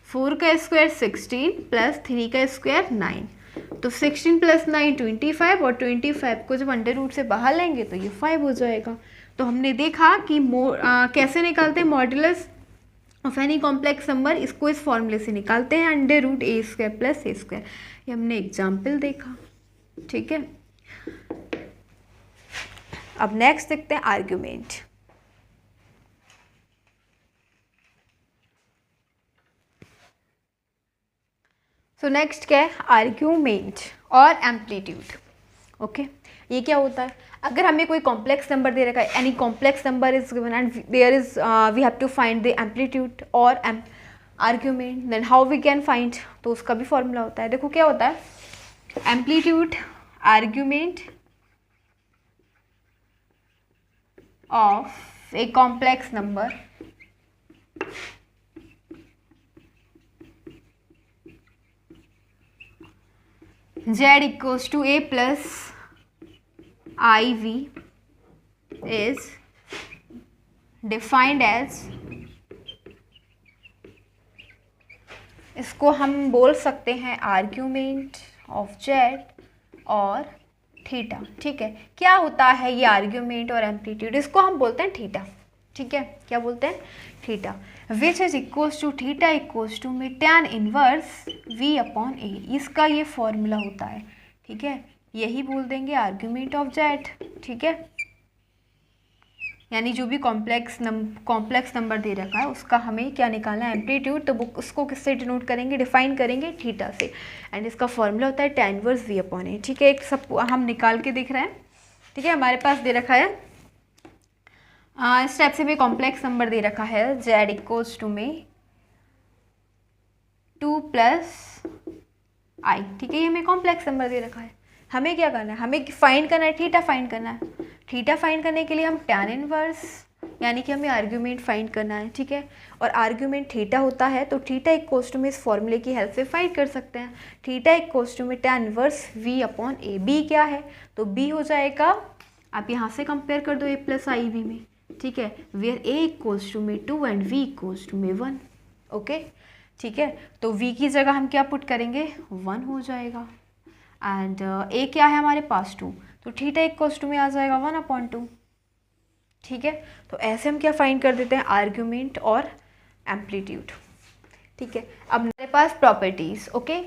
4 का स्क्वायर 16 प्लस 3 का स्क्वायर 9। तो 16 प्लस 9 25, और 25 को जब अंडर रूट से बाहर लेंगे तो ये 5 हो जाएगा। तो हमने देखा कि कैसे निकालते हैं modulus of any complex number, इसको इस फॉर्मूले से निकालते हैं, अंडर रूट ए स्क्वायर प्लस ए स्क्वायर। ये हमने एग्जाम्पल देखा, ठीक है। अब नेक्स्ट देखते हैं आर्ग्यूमेंट। सो नेक्स्ट क्या है, आर्ग्यूमेंट और एम्पलीट्यूड। ओके, ये क्या होता है, अगर हमें कोई कॉम्प्लेक्स नंबर दे रखा है, any complex number is given and there is we have to find the amplitude और argument, then how we can find, तो उसका भी फॉर्मूला होता है। देखो क्या होता है, amplitude argument of a complex number z equals to a plus iv is defined as, इसको हम बोल सकते हैं आर्ग्यूमेंट ऑफ z और थीटा। ठीक है, क्या होता है ये आर्ग्यूमेंट और एम्पलीट्यूड, इसको हम बोलते हैं थीटा। ठीक है, क्या बोलते हैं, theta, which is equals to theta equals to में tan inverse v upon a, इसका ये फॉर्मूला होता है। ठीक है, यही बोल देंगे आर्ग्यूमेंट ऑफ z। ठीक है, यानी जो भी कॉम्प्लेक्स नंबर दे रखा है उसका हमें क्या निकालना है, एम्पलीट्यूड। तो उसको किससे डिनोट करेंगे, डिफाइन करेंगे थीटा से, एंड इसका फॉर्मूला होता है tan inverse v upon a। ठीक है, एक सब हम निकाल के देख रहे हैं। ठीक है, हमारे पास दे रखा है इस टाइप से भी कॉम्प्लेक्स नंबर दे रखा है, z इक्वल्स टू में 2 प्लस i। ठीक है, ये हमें कॉम्प्लेक्स नंबर दे रखा है, हमें क्या करना है, हमें फाइंड करना है, थीटा फाइंड करना है। थीटा फाइंड करने के लिए हम tan इनवर्स, यानी कि हमें आर्ग्यूमेंट फाइंड करना है। ठीक है, और आर्ग्यूमेंट थीटा होता है, तो थीटा इक्वल्स टू में इस फॉर्मूले की हेल्प से फाइंड कर सकते हैं। थीटा इक्वल्स टू में tan inverse v upon a, b क्या है, तो b हो जाएगा, आप यहाँ से कंपेयर कर दो a प्लस आई वी में। ठीक है, वेयर a इक्वल्स टू में 2 एंड v इक्वल्स टू में 1। ओके, ठीक है, तो v की जगह हम क्या पुट करेंगे, 1 हो जाएगा, एंड a क्या है हमारे पास 2, तो थीटा इक्वल्स टू में आ जाएगा 1 अपॉन 2। ठीक है, तो ऐसे हम क्या फाइंड कर देते हैं, आर्ग्यूमेंट और एम्पलीट्यूड। ठीक है, अब हमारे पास प्रॉपर्टीज। ओके,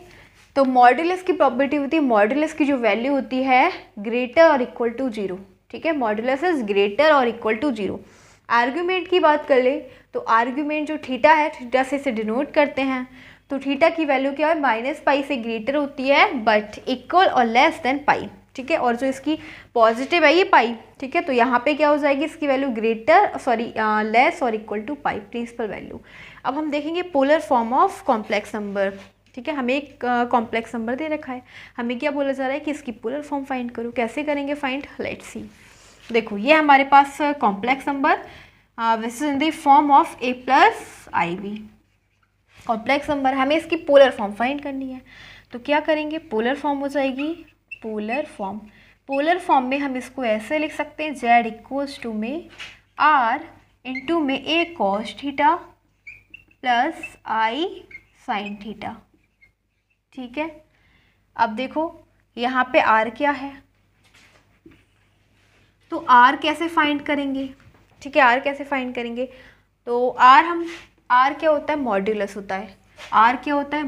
तो मॉड्यूलस की प्रॉपर्टी होती है, मॉड्यूलस की जो वैल्यू होती है ग्रेटर और इक्वल टू 0। ठीक है, modulus is greater or equal to 0। Argument की बात कर ले तो आर्ग्यूमेंट जो थीटा है, थीटा से इसे डिनोट करते हैं, तो थीटा की वैल्यू क्या है, -π से ग्रेटर होती है बट इक्वल और लेस देन पाई। ठीक है, और जो इसकी पॉजिटिव है ये पाई। ठीक है, तो यहाँ पे क्या हो जाएगी, इसकी वैल्यू लेस और equal to pi, principal value. अब हम देखेंगे polar form of complex number. ठीक है, हमें एक कॉम्प्लेक्स नंबर दे रखा है, हमें क्या बोला जा रहा है कि इसकी पोलर फॉर्म फाइंड करो। कैसे करेंगे फाइंड, लेट्स सी। देखो ये हमारे पास complex number which is in the form of a plus i v, complex number, हमें इसकी पोलर फॉर्म फाइंड करनी है। तो क्या करेंगे, पोलर फॉर्म हो जाएगी, पोलर फॉर्म में हम इसको ऐसे लिख सकते हैं, z इक्वल्स टू में r इंटू में a cos theta plus i sine theta. ठीक है, अब देखो यहाँ पे r क्या है, तो r कैसे फाइंड करेंगे। ठीक है, r कैसे फाइंड करेंगे, तो r क्या होता है, मॉड्यूलस होता है। r क्या होता है,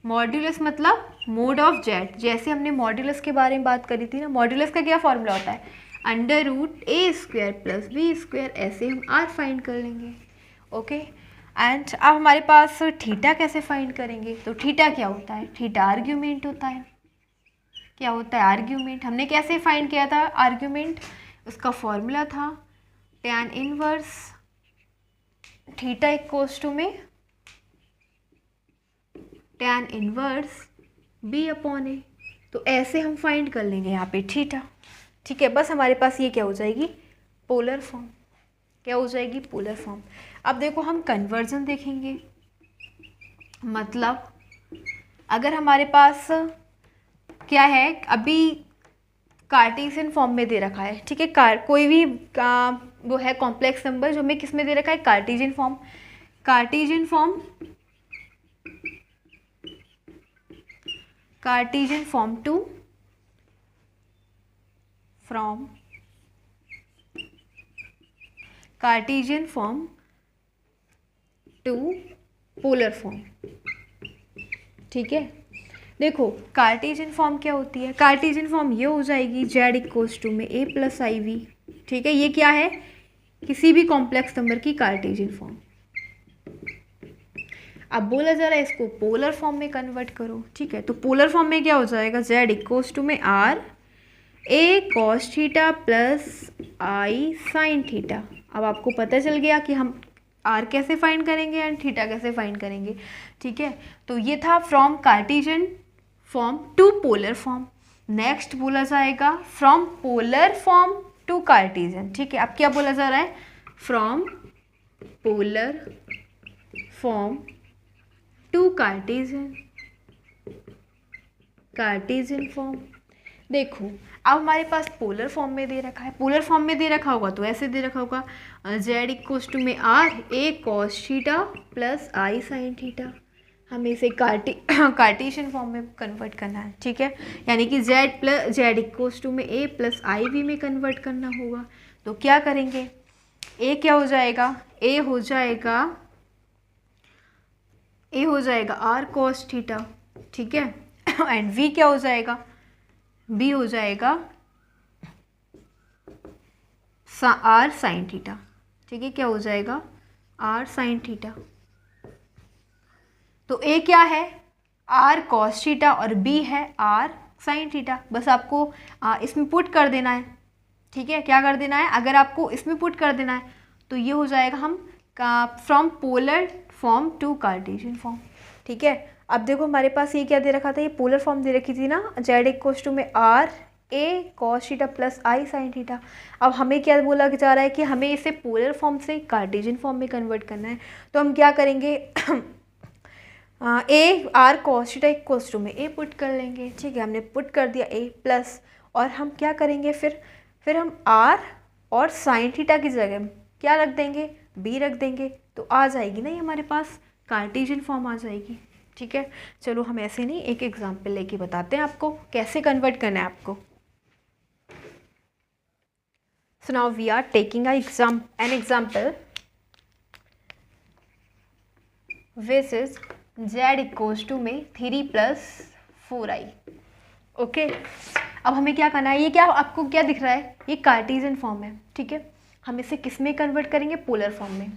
मॉड्यूलस मतलब मोड ऑफ z। जैसे हमने मॉड्यूलस के बारे में बात करी थी ना, मॉड्यूलस का क्या फॉर्मूला होता है, under root a square plus b square, ऐसे हम r फाइंड कर लेंगे। ओके, एंड अब हमारे पास थीटा कैसे फाइंड करेंगे, तो थीटा क्या होता है, थीटा आर्ग्यूमेंट होता है। क्या होता है, आर्ग्यूमेंट। हमने कैसे फाइंड किया था आर्ग्यूमेंट, उसका फॉर्मूला था tan inverse theta equals to में tan inverse b upon a। तो ऐसे हम फाइंड कर लेंगे यहाँ पे थीटा। ठीक है, बस हमारे पास ये क्या हो जाएगी, पोलर फॉर्म। क्या हो जाएगी, पोलर फॉर्म। अब देखो हम कन्वर्जन देखेंगे, मतलब अगर हमारे पास क्या है, अभी कार्टेशियन फॉर्म में दे रखा है, ठीक है, कोई भी वो है कॉम्प्लेक्स नंबर जो हमें किस में दे रखा है, Cartesian form. Cartesian form, Cartesian form to from Cartesian form to polar form, ठीक है। देखो कार्टेशियन फॉर्म क्या होती है, कार्टेशियन फॉर्म ये हो जाएगी z इक्वल्स टू में a प्लस आई वी, ठीक है। ये क्या है, किसी भी कॉम्प्लेक्स नंबर की कार्टेशियन फॉर्म। अब बोला जा रहा है इसको पोलर फॉर्म में कन्वर्ट करो, ठीक है। तो पोलर फॉर्म में क्या हो जाएगा, z इक्वल्स टू में r a cos theta plus i sine theta. अब आपको पता चल गया कि हम r कैसे फाइंड करेंगे एंड थीटा कैसे फाइंड करेंगे, ठीक है। तो ये था from Cartesian form to polar form. Next बोला जाएगा from polar form to Cartesian, ठीक है। अब क्या बोला जा रहा है, from polar form to Cartesian, Cartesian form. देखो अब हमारे पास पोलर फॉर्म में दे रखा है, पोलर फॉर्म में दे रखा होगा तो ऐसे दे रखा होगा z इक्वल्स टू में r a cos theta plus i sine theta. हमें इसे कार्टेशियन फॉर्म में कन्वर्ट करना है, ठीक है। यानी कि z इक्वल्स टू में a प्लस आई वी में कन्वर्ट करना होगा। तो क्या करेंगे, a क्या हो जाएगा, a हो जाएगा r cos थीटा, ठीक है, एंड v क्या हो जाएगा, b हो जाएगा r साइन थीटा, ठीक है। क्या हो जाएगा, r साइन थीटा। तो a क्या है, r cos थीटा और b है r साइन थीटा। बस आपको इसमें पुट कर देना है, ठीक है। क्या कर देना है, अगर आपको इसमें पुट कर देना है तो ये हो जाएगा हम from polar form to Cartesian form, ठीक है। अब देखो हमारे पास ये क्या दे रखा था, ये पोलर फॉर्म दे रखी थी ना, z इक्वल्स टू में r a cos theta plus i sine theta. अब हमें क्या बोला जा रहा है कि हमें इसे पोलर फॉर्म से कार्टेशियन फॉर्म में कन्वर्ट करना है। तो हम क्या करेंगे, a r cos theta equals to में a पुट कर लेंगे, ठीक है। हमने पुट कर दिया a प्लस, और हम क्या करेंगे फिर हम r और साइन थीटा की जगह क्या रख देंगे, b रख देंगे। तो आ जाएगी ना ये हमारे पास कार्टेशियन फॉर्म आ जाएगी, ठीक है। चलो हम ऐसे नहीं, एक एग्जाम्पल लेके बताते हैं आपको कैसे कन्वर्ट करना है आपको। So now we are taking an example which is z equals to में 3 plus 4i, ओके। अब हमें क्या करना है, ये क्या आपको क्या दिख रहा है, ये कार्टेशियन फॉर्म है, ठीक है। हम इसे किस में कन्वर्ट करेंगे, पोलर फॉर्म में।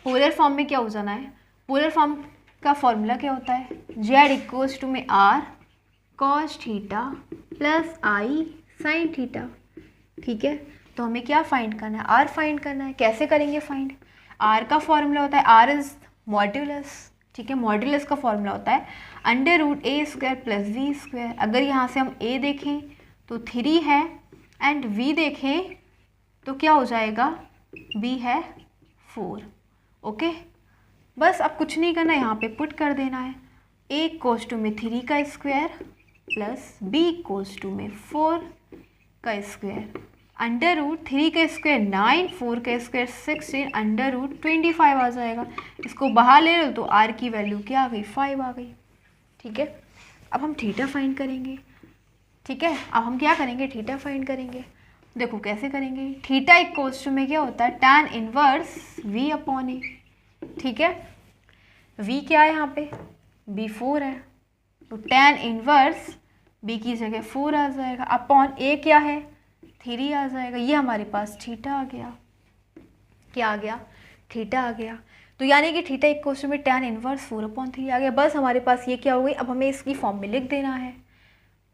पोलर फॉर्म में क्या हो जाना है, पोलर फॉर्म का फॉर्मूला क्या होता है, z इक्वल्स टू में r cos theta plus i sine theta, ठीक है। तो हमें क्या फाइंड करना है, r फाइंड करना है। कैसे करेंगे फाइंड, r का फॉर्मूला होता है r इज मॉड्यूलस, ठीक है। मॉड्यूलस का फॉर्मूला होता है under root a square plus v square. अगर यहाँ से हम a देखें तो 3 है एंड v देखें तो क्या हो जाएगा, b है 4, ओके। बस अब कुछ नहीं करना, यहाँ पे पुट कर देना है, a इक्वल्स टू में 3 का square plus b equals to में 4 का स्क्वायर, अंडर रूट 3 का स्क्वायर 9, 4 का स्क्वायर 16, अंडर रूट 25 आ जाएगा। इसको बाहर ले लो तो r की वैल्यू क्या आ गई, 5 आ गई, ठीक है। अब हम थीटा फाइंड करेंगे, ठीक है। अब हम क्या करेंगे, थीटा फाइंड करेंगे। देखो कैसे करेंगे, थीटा इक्वल्स टू में क्या होता है, tan इनवर्स v अपॉन ए, ठीक है। v क्या है यहाँ पे, b 4 है, तो tan इनवर्स b की जगह 4 आ जाएगा, अपॉन a क्या है 3 आ जाएगा। ये हमारे पास थीटा आ गया, क्या आ गया, थीटा आ गया। तो यानी कि थीटा इक्वल्स टू में tan इनवर्स 4/3 आ गया। बस हमारे पास ये क्या हो गई, अब हमें इसकी फॉर्म में लिख देना है।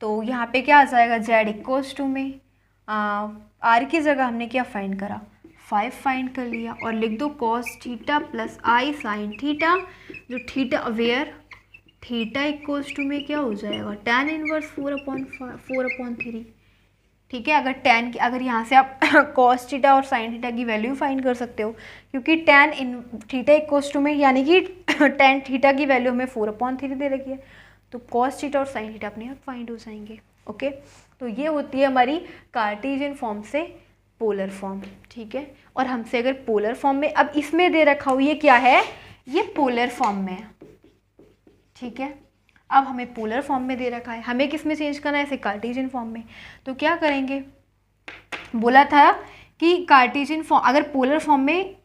तो यहाँ पे क्या आ जाएगा, z इक्वल्स टू में r की जगह हमने क्या फाइंड करा, 5 फाइंड कर लिया, और लिख दो cos theta plus i sine theta, जो theta where theta equals to में क्या हो जाएगा, tan इनवर्स 4/3, ठीक है। अगर यहाँ से आप cos थीटा और साइन थीटा की वैल्यू फाइंड कर सकते हो, क्योंकि tan इन थीटा इक्वल्स टू में यानी कि tan थीटा की वैल्यू हमें 4/3 दे रखी है, तो कॉस थीटा और साइन थीटा अपने आप फाइंड हो जाएंगे। ओके, तो ये होती है हमारी कार्टेशियन फॉर्म से पोलर फॉर्म। ठीक है, और हमसे अगर पोलर फॉर्म में, अब इसमें दे रखा हो ये क्या है, ये पोलर फॉर्म में है। ठीक है, अब हमें पोलर फॉर्म में दे रखा है, हमें किस में चेंज करना है, ऐसे कार्टेशियन फॉर्म में। तो क्या करेंगे, बोला था कि कार्टेशियन फॉर्म, अगर पोलर फॉर्म में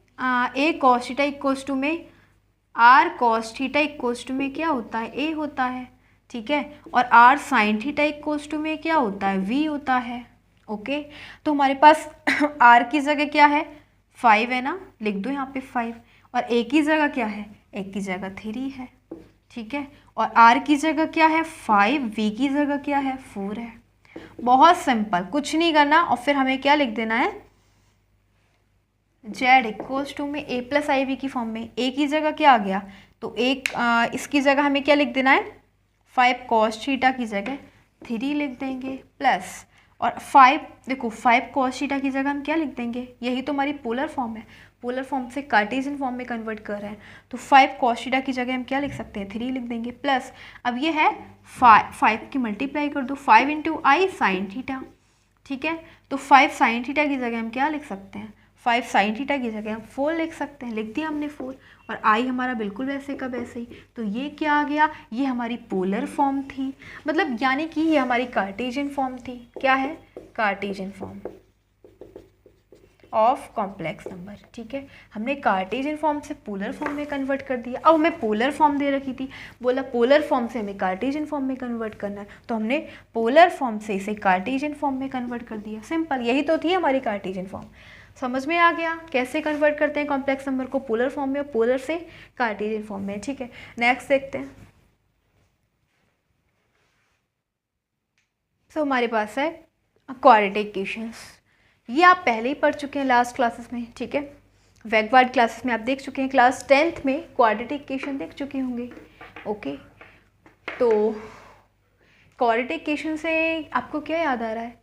A cos theta equals to में R cos theta equals to में क्या होता है, ए होता है। ठीक है, और R sine theta equals to में क्या होता है, वी होता है। ओके, तो हमारे पास आर की जगह क्या है, 5 है ना, लिख दो यहाँ पे 5, और ए की जगह क्या है, ए की जगह 3 है। ठीक है, और आर की जगह क्या है 5, वी की जगह क्या है 4 है। बहुत सिंपल, कुछ नहीं करना, और फिर हमें क्या लिख देना है, जेड इक्वल्स टू में ए प्लस आई वी की फॉर्म में, ए की जगह क्या आ गया, तो एक इसकी जगह हमें क्या लिख देना है, 5 कॉस थीटा की जगह 3 लिख देंगे, प्लस और 5, देखो 5 कॉस थीटा की जगह हम क्या लिख देंगे, यही तो हमारी पोलर फॉर्म है, पोलर फॉर्म से कार्टेशियन फॉर्म में कन्वर्ट कर रहे हैं, तो 5 कॉस थीटा की जगह हम क्या लिख सकते हैं, 3 लिख देंगे, प्लस अब ये है 5 की मल्टीप्लाई कर दो, 5 इंटू आई साइन थीटा। ठीक है, तो 5 साइन थीटा की जगह हम क्या लिख सकते हैं, 5 साइन थीटा की जगह हम 4 लिख सकते हैं, लिख दिया हमने 4, और आई हमारा बिल्कुल वैसे का वैसे ही। तो ये क्या आ गया, ये हमारी पोलर फॉर्म थी, मतलब यानी कि ये हमारी कार्टेशियन फॉर्म थी। क्या है, Cartesian form of complex number. ठीक है, हमने कार्टेशियन फॉर्म से पोलर फॉर्म में कन्वर्ट कर दिया। अब हमें पोलर फॉर्म दे रखी थी, बोला पोलर फॉर्म से हमें कार्टेशियन फॉर्म में कन्वर्ट करना है, तो हमने पोलर फॉर्म से इसे कार्टेशियन फॉर्म में कन्वर्ट कर दिया। सिंपल, यही तो थी हमारी कार्टेशियन फॉर्म। समझ में आ गया कैसे कन्वर्ट करते हैं कॉम्प्लेक्स नंबर को पोलर फॉर्म में और पोलर से कार्टेशियन फॉर्म में। ठीक है, नेक्स्ट देखते हैं। सो हमारे पास है क्वाड्रेटिक इक्वेशंस, ये आप पहले ही पढ़ चुके हैं लास्ट क्लासेस में। ठीक है, वैकवर्ड क्लासेस में आप देख चुके हैं, क्लास 10th में क्वाड्रेटिक इक्वेशन देख चुके होंगे। ओके, तो क्वाड्रेटिक इक्वेशन से आपको क्या याद आ रहा है,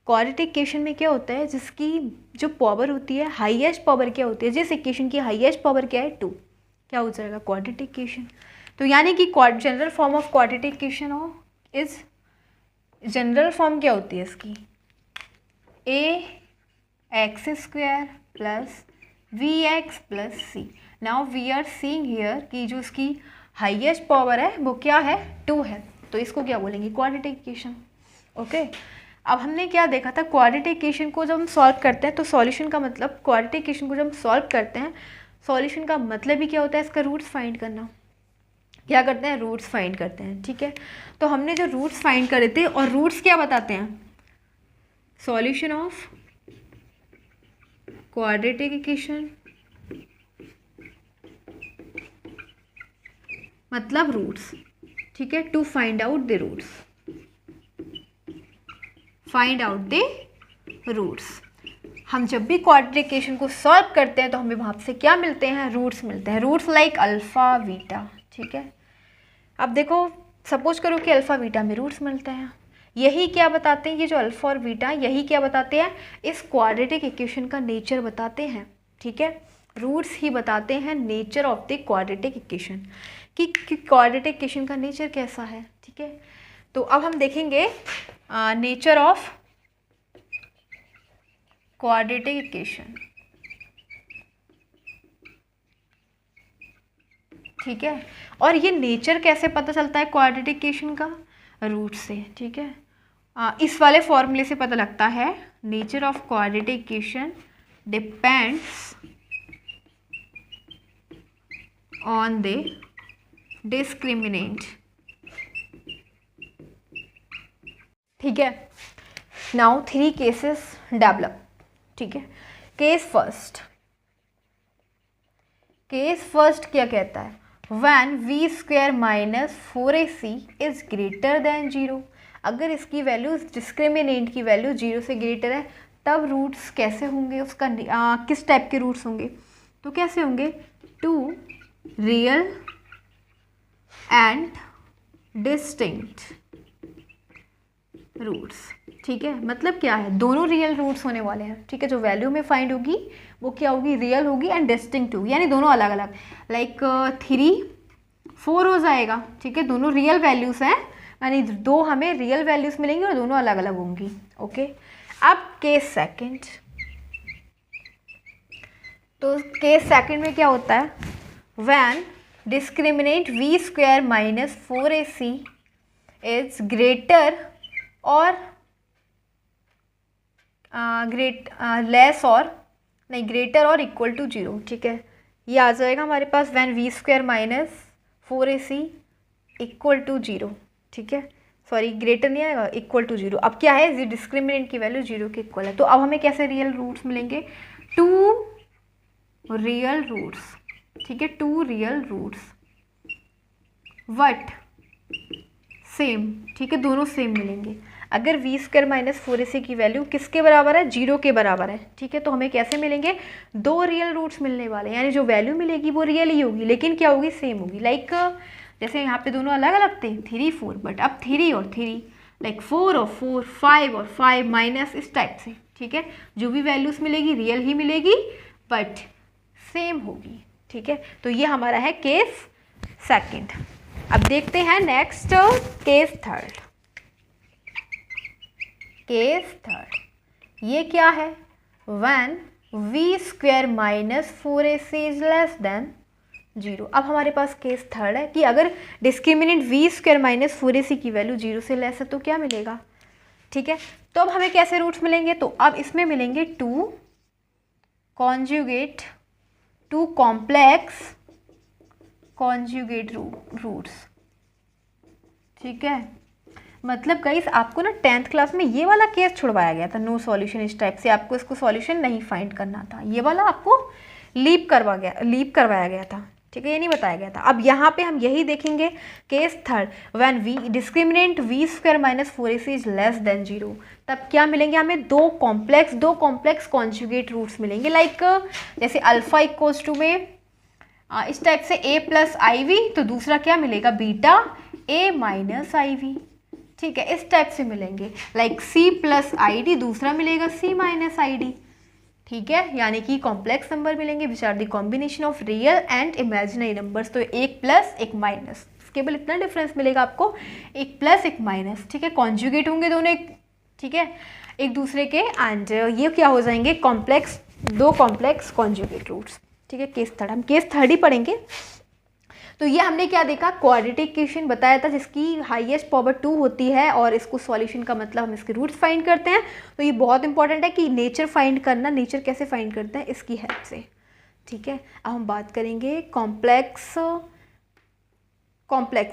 क्वाड्रेटिक इक्वेशन में क्या होता है, जिसकी जो पावर होती है, हाईएस्ट पावर क्या होती है, जिस इक्वेशन की हाईएस्ट पावर क्या है 2, क्या हो जाएगा, क्वाड्रेटिक इक्वेशन। तो यानी कि general form of quadratic equation हो इज, जनरल फॉर्म क्या होती है इसकी, ax² plus vx plus c। Now we are seeing here कि जो इसकी हाईएस्ट पावर है वो क्या है, 2 है, तो इसको क्या बोलेंगे, क्वाड्रेटिक इक्वेशन। ओके, अब हमने क्या देखा था, क्वाड्रेटिक इक्वेशन को जब हम सॉल्व करते हैं तो सॉल्यूशन का मतलब, क्वाड्रेटिक इक्वेशन को जब हम सॉल्व करते हैं, सॉल्यूशन का मतलब ही क्या होता है, इसका रूट्स फाइंड करना। क्या करते हैं, रूट्स फाइंड करते हैं। ठीक है, तो हमने जो रूट्स फाइंड करे थे, और रूट्स क्या बताते हैं, सॉल्यूशन ऑफ क्वाड्रेटिक इक्वेशन मतलब रूट्स। ठीक है, to find out the roots, find out the roots. हम जब भी क्वाड्रेटिक इक्वेशन को सॉल्व करते हैं तो हमें वहाँ से क्या मिलते हैं, रूट्स मिलते हैं, रूट्स लाइक अल्फ़ा बीटा। ठीक है, अब देखो सपोज करो कि अल्फ़ा बीटा में रूट्स मिलते हैं, यही क्या बताते हैं, ये जो अल्फ़ा और बीटा यही क्या बताते हैं, इस क्वाड्रेटिक इक्वेशन का नेचर बताते हैं। ठीक है, रूट्स ही बताते हैं nature of the quadratic equation, कि क्वाड्रेटिक इक्वेशन का नेचर कैसा है। ठीक है, तो अब हम देखेंगे नेचर ऑफ क्वाड्रेटिक इक्वेशन। ठीक है, और ये नेचर कैसे पता चलता है क्वाड्रेटिक इक्वेशन का, रूट से। ठीक है, इस वाले फॉर्मूले से पता लगता है, nature of quadratic equation depends on the discriminant. ठीक है, नाउ 3 केसेस डेवलप। ठीक है, केस फर्स्ट क्या कहता है, when v² minus 4ac is greater than 0, अगर इसकी वैल्यू, डिस्क्रिमिनेंट की वैल्यू 0 से ग्रेटर है, तब रूट्स कैसे होंगे, उसका किस टाइप के रूट्स होंगे, तो कैसे होंगे, 2 रियल एंड डिस्टिंक्ट रूट्स। ठीक है, मतलब क्या है, दोनों रियल रूट्स होने वाले हैं। ठीक है, जो वैल्यू में फाइंड होगी वो क्या होगी, रियल होगी एंड डिस्टिंक्ट होगी, यानी दोनों अलग अलग, लाइक 3 4 हो जाएगा, ठीक है। दोनों रियल वैल्यूज़ हैं, यानी दो हमें रियल वैल्यूज़ मिलेंगी और दोनों अलग अलग होंगी, ओके। अब केस सेकंड, तो केस सेकंड में क्या होता है, when discriminant we square minus 4ac is greater or greater or equal to 0, ठीक है। ये आ जाएगा हमारे पास when we square minus 4ac equal to 0, ठीक है। सॉरी, ग्रेटर नहीं आएगा, इक्वल टू 0। अब क्या है, डिस्क्रिमिनेंट की वैल्यू 0 के इक्वल है, तो अब हमें कैसे रियल रूट्स मिलेंगे, 2 रियल रूट्स, ठीक है, 2 रियल रूट्स वट सेम, ठीक है, दोनों सेम मिलेंगे। अगर वी स्क्वायर माइनस 4ac की वैल्यू किसके बराबर है, 0 के बराबर है, ठीक है, तो हमें कैसे मिलेंगे, 2 रियल रूट्स मिलने वाले हैं, यानी जो वैल्यू मिलेगी वो रियल ही होगी, लेकिन क्या होगी, सेम होगी। लाइक जैसे यहाँ पे दोनों अलग अलग थे 3 4, बट अब 3 और 3, लाइक 4 और 4, 5 और 5 माइनस, इस टाइप से, ठीक है। जो भी वैल्यूज़ मिलेगी रियल ही मिलेगी बट सेम होगी, ठीक है। तो ये हमारा है केस सेकंड। अब देखते हैं next case third. Case third ये क्या है, when we square minus 4ac is less than 0। अब हमारे पास केस थर्ड है कि अगर discriminant we square minus 4ac की वैल्यू 0 से लेस है तो क्या मिलेगा, ठीक है। तो अब हमें कैसे रूट्स मिलेंगे, तो अब इसमें मिलेंगे 2 कॉन्जुगेट, 2 कॉम्प्लेक्स कॉन्जुगेट रूट्स, ठीक है। मतलब गाइस आपको ना 10th क्लास में ये वाला केस छुड़वाया गया था, नो सॉल्यूशन, इस टाइप से आपको इसको सॉल्यूशन नहीं फाइंड करना था, ये वाला आपको लीप करवाया गया था, ठीक है, ये नहीं बताया गया था। अब यहाँ पे हम यही देखेंगे, case third, when B discriminant we square minus 4ac is less than 0, तब क्या मिलेंगे हमें, दो कॉम्प्लेक्स कॉन्जुगेट रूट्स मिलेंगे। लाइक जैसे अल्फा इक्वल्स टू में इस टाइप से a प्लस IV, तो दूसरा क्या मिलेगा, बीटा a माइनस IV, ठीक है, इस टाइप से मिलेंगे। लाइक C प्लस ID, दूसरा मिलेगा C माइनस ID, ठीक है, यानी कि कॉम्प्लेक्स नंबर मिलेंगे which are the combination of real and imaginary numbers. तो एक प्लस एक माइनस, केवल इतना डिफरेंस मिलेगा आपको, एक प्लस एक माइनस, ठीक है, कॉन्जुगेट होंगे दोनों ठीक है, एक दूसरे के, एंड ये क्या हो जाएंगे, कॉम्प्लेक्स, दो कॉम्प्लेक्स कॉन्जुगेट रूट्स, ठीक है। केस थर्ड, हम केस थर्ड ही पढ़ेंगे। तो ये हमने क्या देखा, क्वाड्रेटिक इक्वेशन बताया था जिसकी हाईएस्ट पावर 2 होती है और इसको सॉल्यूशन का मतलब हम इसके रूट्स फाइंड करते हैं। तो ये बहुत इंपॉर्टेंट है कि नेचर फाइंड करना, नेचर कैसे फाइंड करते हैं इसकी हेल्प से, ठीक है। अब हम बात करेंगे कॉम्प्लेक्स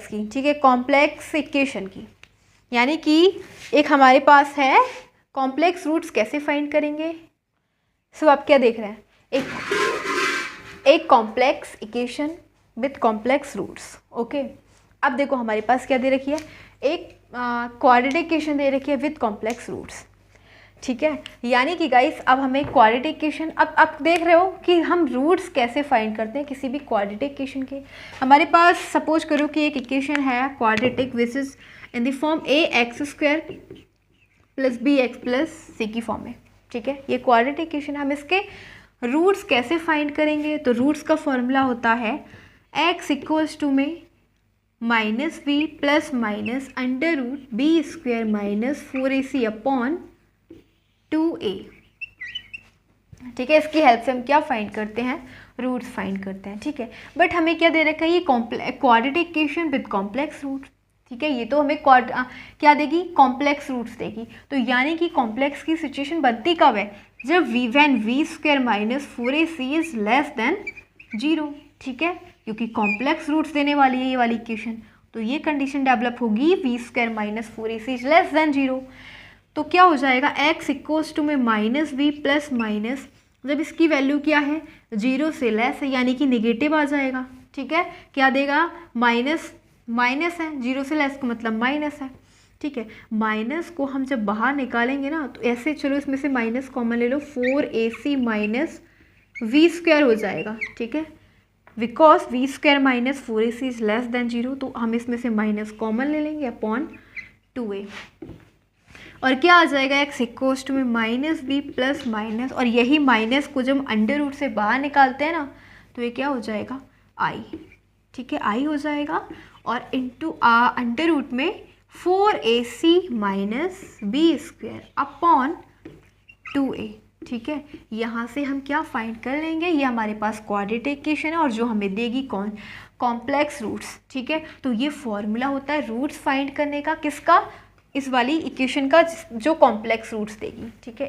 की, ठीक है, कॉम्प्लेक्स इक्वेशन की, यानी कि एक हमारे पास है कॉम्प्लेक्स रूट्स कैसे फाइंड करेंगे। सो आप क्या देख रहे हैं, एक complex equation with complex roots, okay. अब देखो हमारे पास क्या दे रखी है, एक क्वाड्रेटिक इक्वेशन दे रखी है विथ कॉम्प्लेक्स रूट्स, ठीक है। यानी कि गाइस अब हमें क्वाड्रेटिक इक्वेशन, अब देख रहे हो कि हम रूट्स कैसे फाइंड करते हैं किसी भी क्वाड्रेटिक इक्वेशन के। हमारे पास सपोज करो कि एक इक्वेशन है quadratic which is in the form ax² plus bx plus c की फॉर्म में, ठीक है। ये क्वाड्रेटिक इक्वेशन, हम इसके रूट्स कैसे फाइंड करेंगे, तो रूट्स का फॉर्मूला होता है x इक्वल्स टू में minus B plus minus under root B square minus 4ac upon 2a, ठीक है। इसकी हेल्प से हम क्या फाइंड करते हैं, रूट्स फाइंड करते हैं, ठीक है। बट हमें क्या दे रखा है, ये quadratic equation with complex roots, ठीक है। ये तो हमें क्या देगी, कॉम्प्लेक्स रूट्स देगी। तो यानी कि कॉम्प्लेक्स की सिचुएशन बनती कब है, जब when we square minus 4ac is less than 0, ठीक है, क्योंकि कॉम्प्लेक्स रूट्स देने वाली है ये वाली इक्वेशन। तो ये कंडीशन डेवलप होगी B square minus 4ac is less than 0। तो क्या हो जाएगा, x इक्वल्स टू में माइनस बी प्लस माइनस, जब इसकी वैल्यू क्या है 0 से लेस है यानी कि निगेटिव आ जाएगा, ठीक है। क्या देगा, माइनस है, 0 से लेस का मतलब माइनस है, ठीक है। माइनस को हम जब बाहर निकालेंगे ना, तो ऐसे चलो इसमें से माइनस कॉमन ले लो, 4ac माइनस वी स्क्वायर हो जाएगा, ठीक है। Because B square minus 4ac is less than 0, तो हम इसमें से माइनस कॉमन ले लेंगे अपॉन 2a, और क्या आ जाएगा, x इक्वल्स टू में माइनस बी प्लस माइनस, और यही माइनस को जब अंडर रूट से बाहर निकालते हैं ना, तो ये क्या हो जाएगा i, ठीक है, आई हो जाएगा, और इंटू अंडर रूट में 4ac minus B square upon 2a। ठीक है, यहाँ से हम क्या फाइंड कर लेंगे, ये हमारे पास क्वाड्रेटिक इक्वेशन है और जो हमें देगी कौन, कॉम्प्लेक्स रूट्स। ठीक है, तो ये फॉर्मूला होता है रूट्स फाइंड करने का, किसका, इस वाली इक्वेशन का जो कॉम्प्लेक्स रूट्स देगी। ठीक है,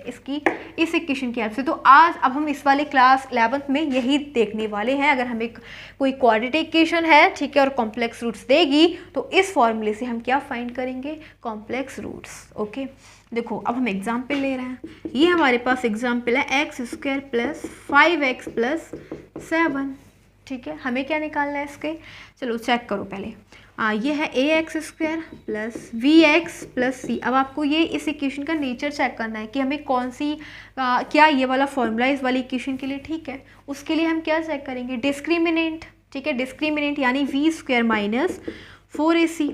इस इक्वेशन की हेल्प से। तो आज अब हम इस वाले क्लास 11th में यही देखने वाले हैं। अगर हमें कोई क्वाड्रेटिक इक्वेशन है, ठीक है, और कॉम्प्लेक्स रूट्स देगी तो इस फॉर्मूले से हम क्या फाइंड करेंगे, कॉम्प्लेक्स रूट्स। ओके, देखो अब हम एग्जाम्पल ले रहे हैं। ये हमारे पास एग्जाम्पल है x² प्लस 5x प्लस 7। ठीक है, हमें क्या निकालना है इसके, चलो चेक करो पहले। ये है ax² plus vx plus c। अब आपको ये इस इक्वेशन का नेचर चेक करना है कि हमें कौन सी क्या ये वाला फॉर्मूला इस वाली इक्वेशन के लिए ठीक है। उसके लिए हम क्या चेक करेंगे, डिस्क्रिमिनेंट। ठीक है, डिस्क्रिमिनेंट यानी v² माइनस 4ac।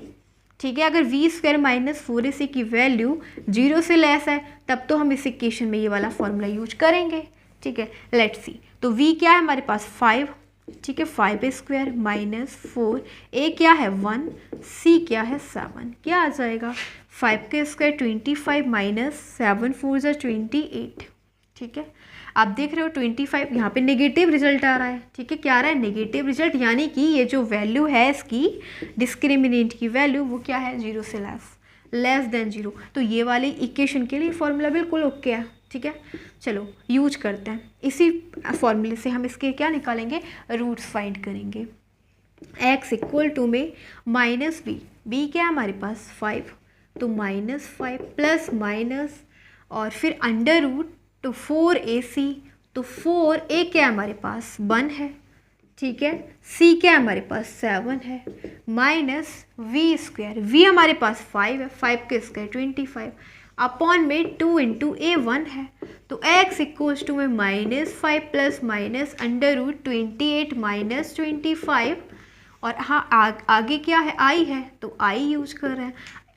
ठीक है, अगर v² माइनस 4ac की वैल्यू 0 से लेस है तब तो हम इस इक्वेशन में ये वाला फॉर्मूला यूज करेंगे। ठीक है, लेट्स सी। तो v क्या है हमारे पास 5। ठीक है, 5a² माइनस 4, a क्या है 1, c क्या है 7। क्या आ जाएगा 5 का स्क्वायर 25 माइनस 7 4 जा 28। ठीक है, आप देख रहे हो 25 यहाँ पे नेगेटिव रिजल्ट आ रहा है। ठीक है, क्या आ रहा है, नेगेटिव रिजल्ट, यानी कि ये जो वैल्यू है इसकी डिस्क्रिमिनेंट की वैल्यू वो क्या है, 0 से लेस देन 0। तो ये वाली इक्वेशन के लिए फॉर्मूला बिल्कुल ओके है। ठीक है, चलो यूज करते हैं। इसी फॉर्मूले से हम इसके क्या निकालेंगे, रूट्स फाइंड करेंगे। x इक्वल टू में माइनस b क्या है हमारे पास 5, तो -5 प्लस माइनस और फिर अंडर रूट तो 4ac, तो 4a क्या है हमारे पास 1 है। ठीक है, c क्या है हमारे पास 7 है, माइनस v², v हमारे पास 5 है, 5 के स्क्वायर 25 अपॉन में 2 इंटू a1 है। तो x इक्वल्स टू में -5 plus minus under root 28 minus 25, और हाँ आगे क्या है, i है, तो i यूज कर रहे हैं,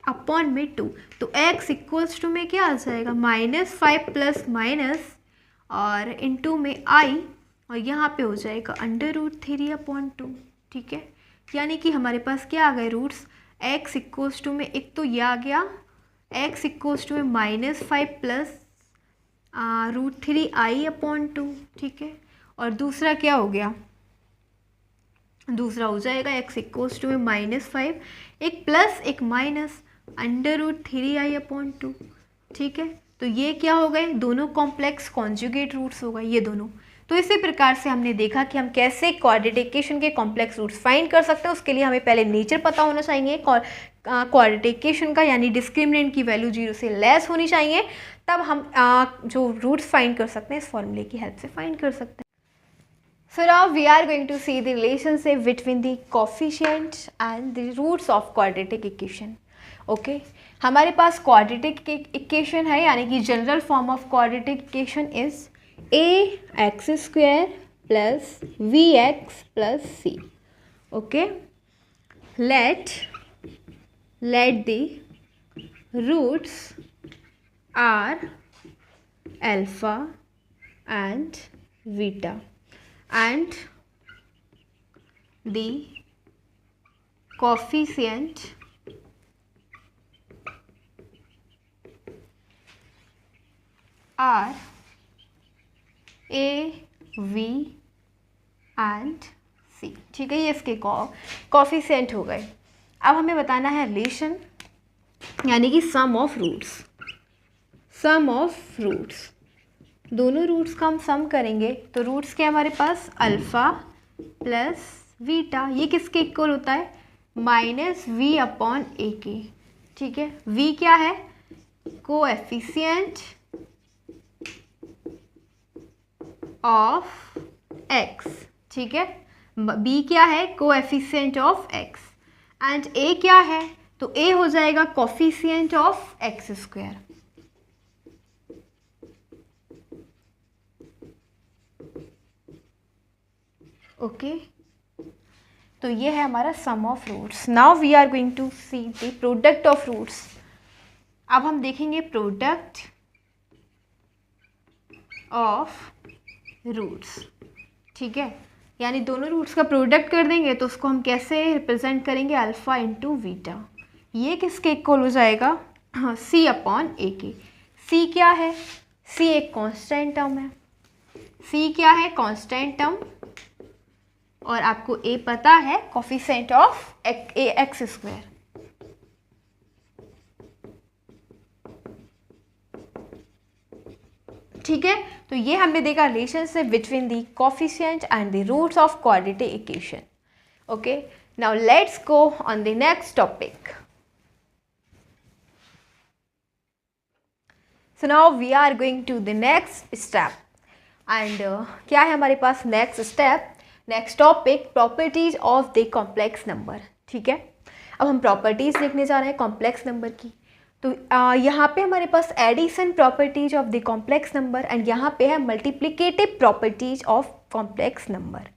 अपॉन में 2। तो x इक्वल्स टू में क्या आ जाएगा, -5 प्लस माइनस और इंटू में i, और यहाँ पे हो जाएगा अंडर रूट 3 अपॉन 2। ठीक है, यानी कि हमारे पास क्या आ गए रूट्स, x इक्वल्स टू में एक तो ये आ गया, x इक्वल्स टू में -5 प्लस √3i अपॉन 2। ठीक है, और दूसरा क्या हो गया, दूसरा हो जाएगा x इक्वल्स टू में -5, एक प्लस एक minus under root 3i upon 2। ठीक है, तो ये क्या हो गए, दोनों कॉम्प्लेक्स कॉन्जुगेट रूट्स हो गए ये दोनों। तो इसी प्रकार से हमने देखा कि हम कैसे क्वाड्रेटिक इक्वेशन के कॉम्प्लेक्स रूट्स फाइंड कर सकते हैं। उसके लिए हमें पहले नेचर पता होना चाहिए क्वाड्रेटिक इक्वेशन का, यानी डिस्क्रिमिनेंट की वैल्यू 0 से लेस होनी चाहिए, तब हम जो रूट्स फाइंड कर सकते हैं इस फॉर्मूले की हेल्प से फाइंड कर सकते हैं। So now we are going to see the relationship between the coefficient and the roots of quadratic equation. Okay, हमारे पास क्वाड्रेटिक इक्वेशन है, यानी कि general form of quadratic equation is ax² plus vx plus c. Okay, let the roots are alpha and beta and the coefficient are a, v and c. ठीक है, ये इसके coefficient हो गए। अब हमें बताना है रिलेशन, यानी कि sum of roots. Sum of roots, दोनों रूट्स का हम सम करेंगे तो रूट्स के हमारे पास अल्फ़ा प्लस बीटा, ये किसके इक्वल होता है, -v अपॉन a के। ठीक है, v क्या है, कोएफिशिएंट ऑफ x। ठीक है, b क्या है, coefficient of x, and a क्या है, तो a हो जाएगा कोएफिशिएंट ऑफ x²। ओके, तो ये है हमारा sum of roots. Now we are going to see the product of roots. अब हम देखेंगे प्रोडक्ट ऑफ रूट्स। ठीक है, यानी दोनों रूट्स का प्रोडक्ट कर देंगे तो उसको हम कैसे रिप्रेजेंट करेंगे, अल्फ़ा इंटू बीटा। ये किसके इक्वल हो जाएगा, हाँ, सी अपॉन ए के। सी क्या है, सी एक कांस्टेंट टर्म है, सी क्या है, कांस्टेंट टर्म, और आपको ए पता है coefficient of a x square. ठीक है, तो ये हमने देखा relationship between the coefficient and the roots of quadratic equation. Okay, now let's go on the next topic. So now we are going to the next step, and क्या है हमारे पास next step, next topic, properties of the complex number. ठीक है, अब हम properties देखने जा रहे हैं कॉम्प्लेक्स नंबर की। तो यहाँ पे हमारे पास addition properties of the complex number, and यहाँ पे है multiplicative properties of complex number.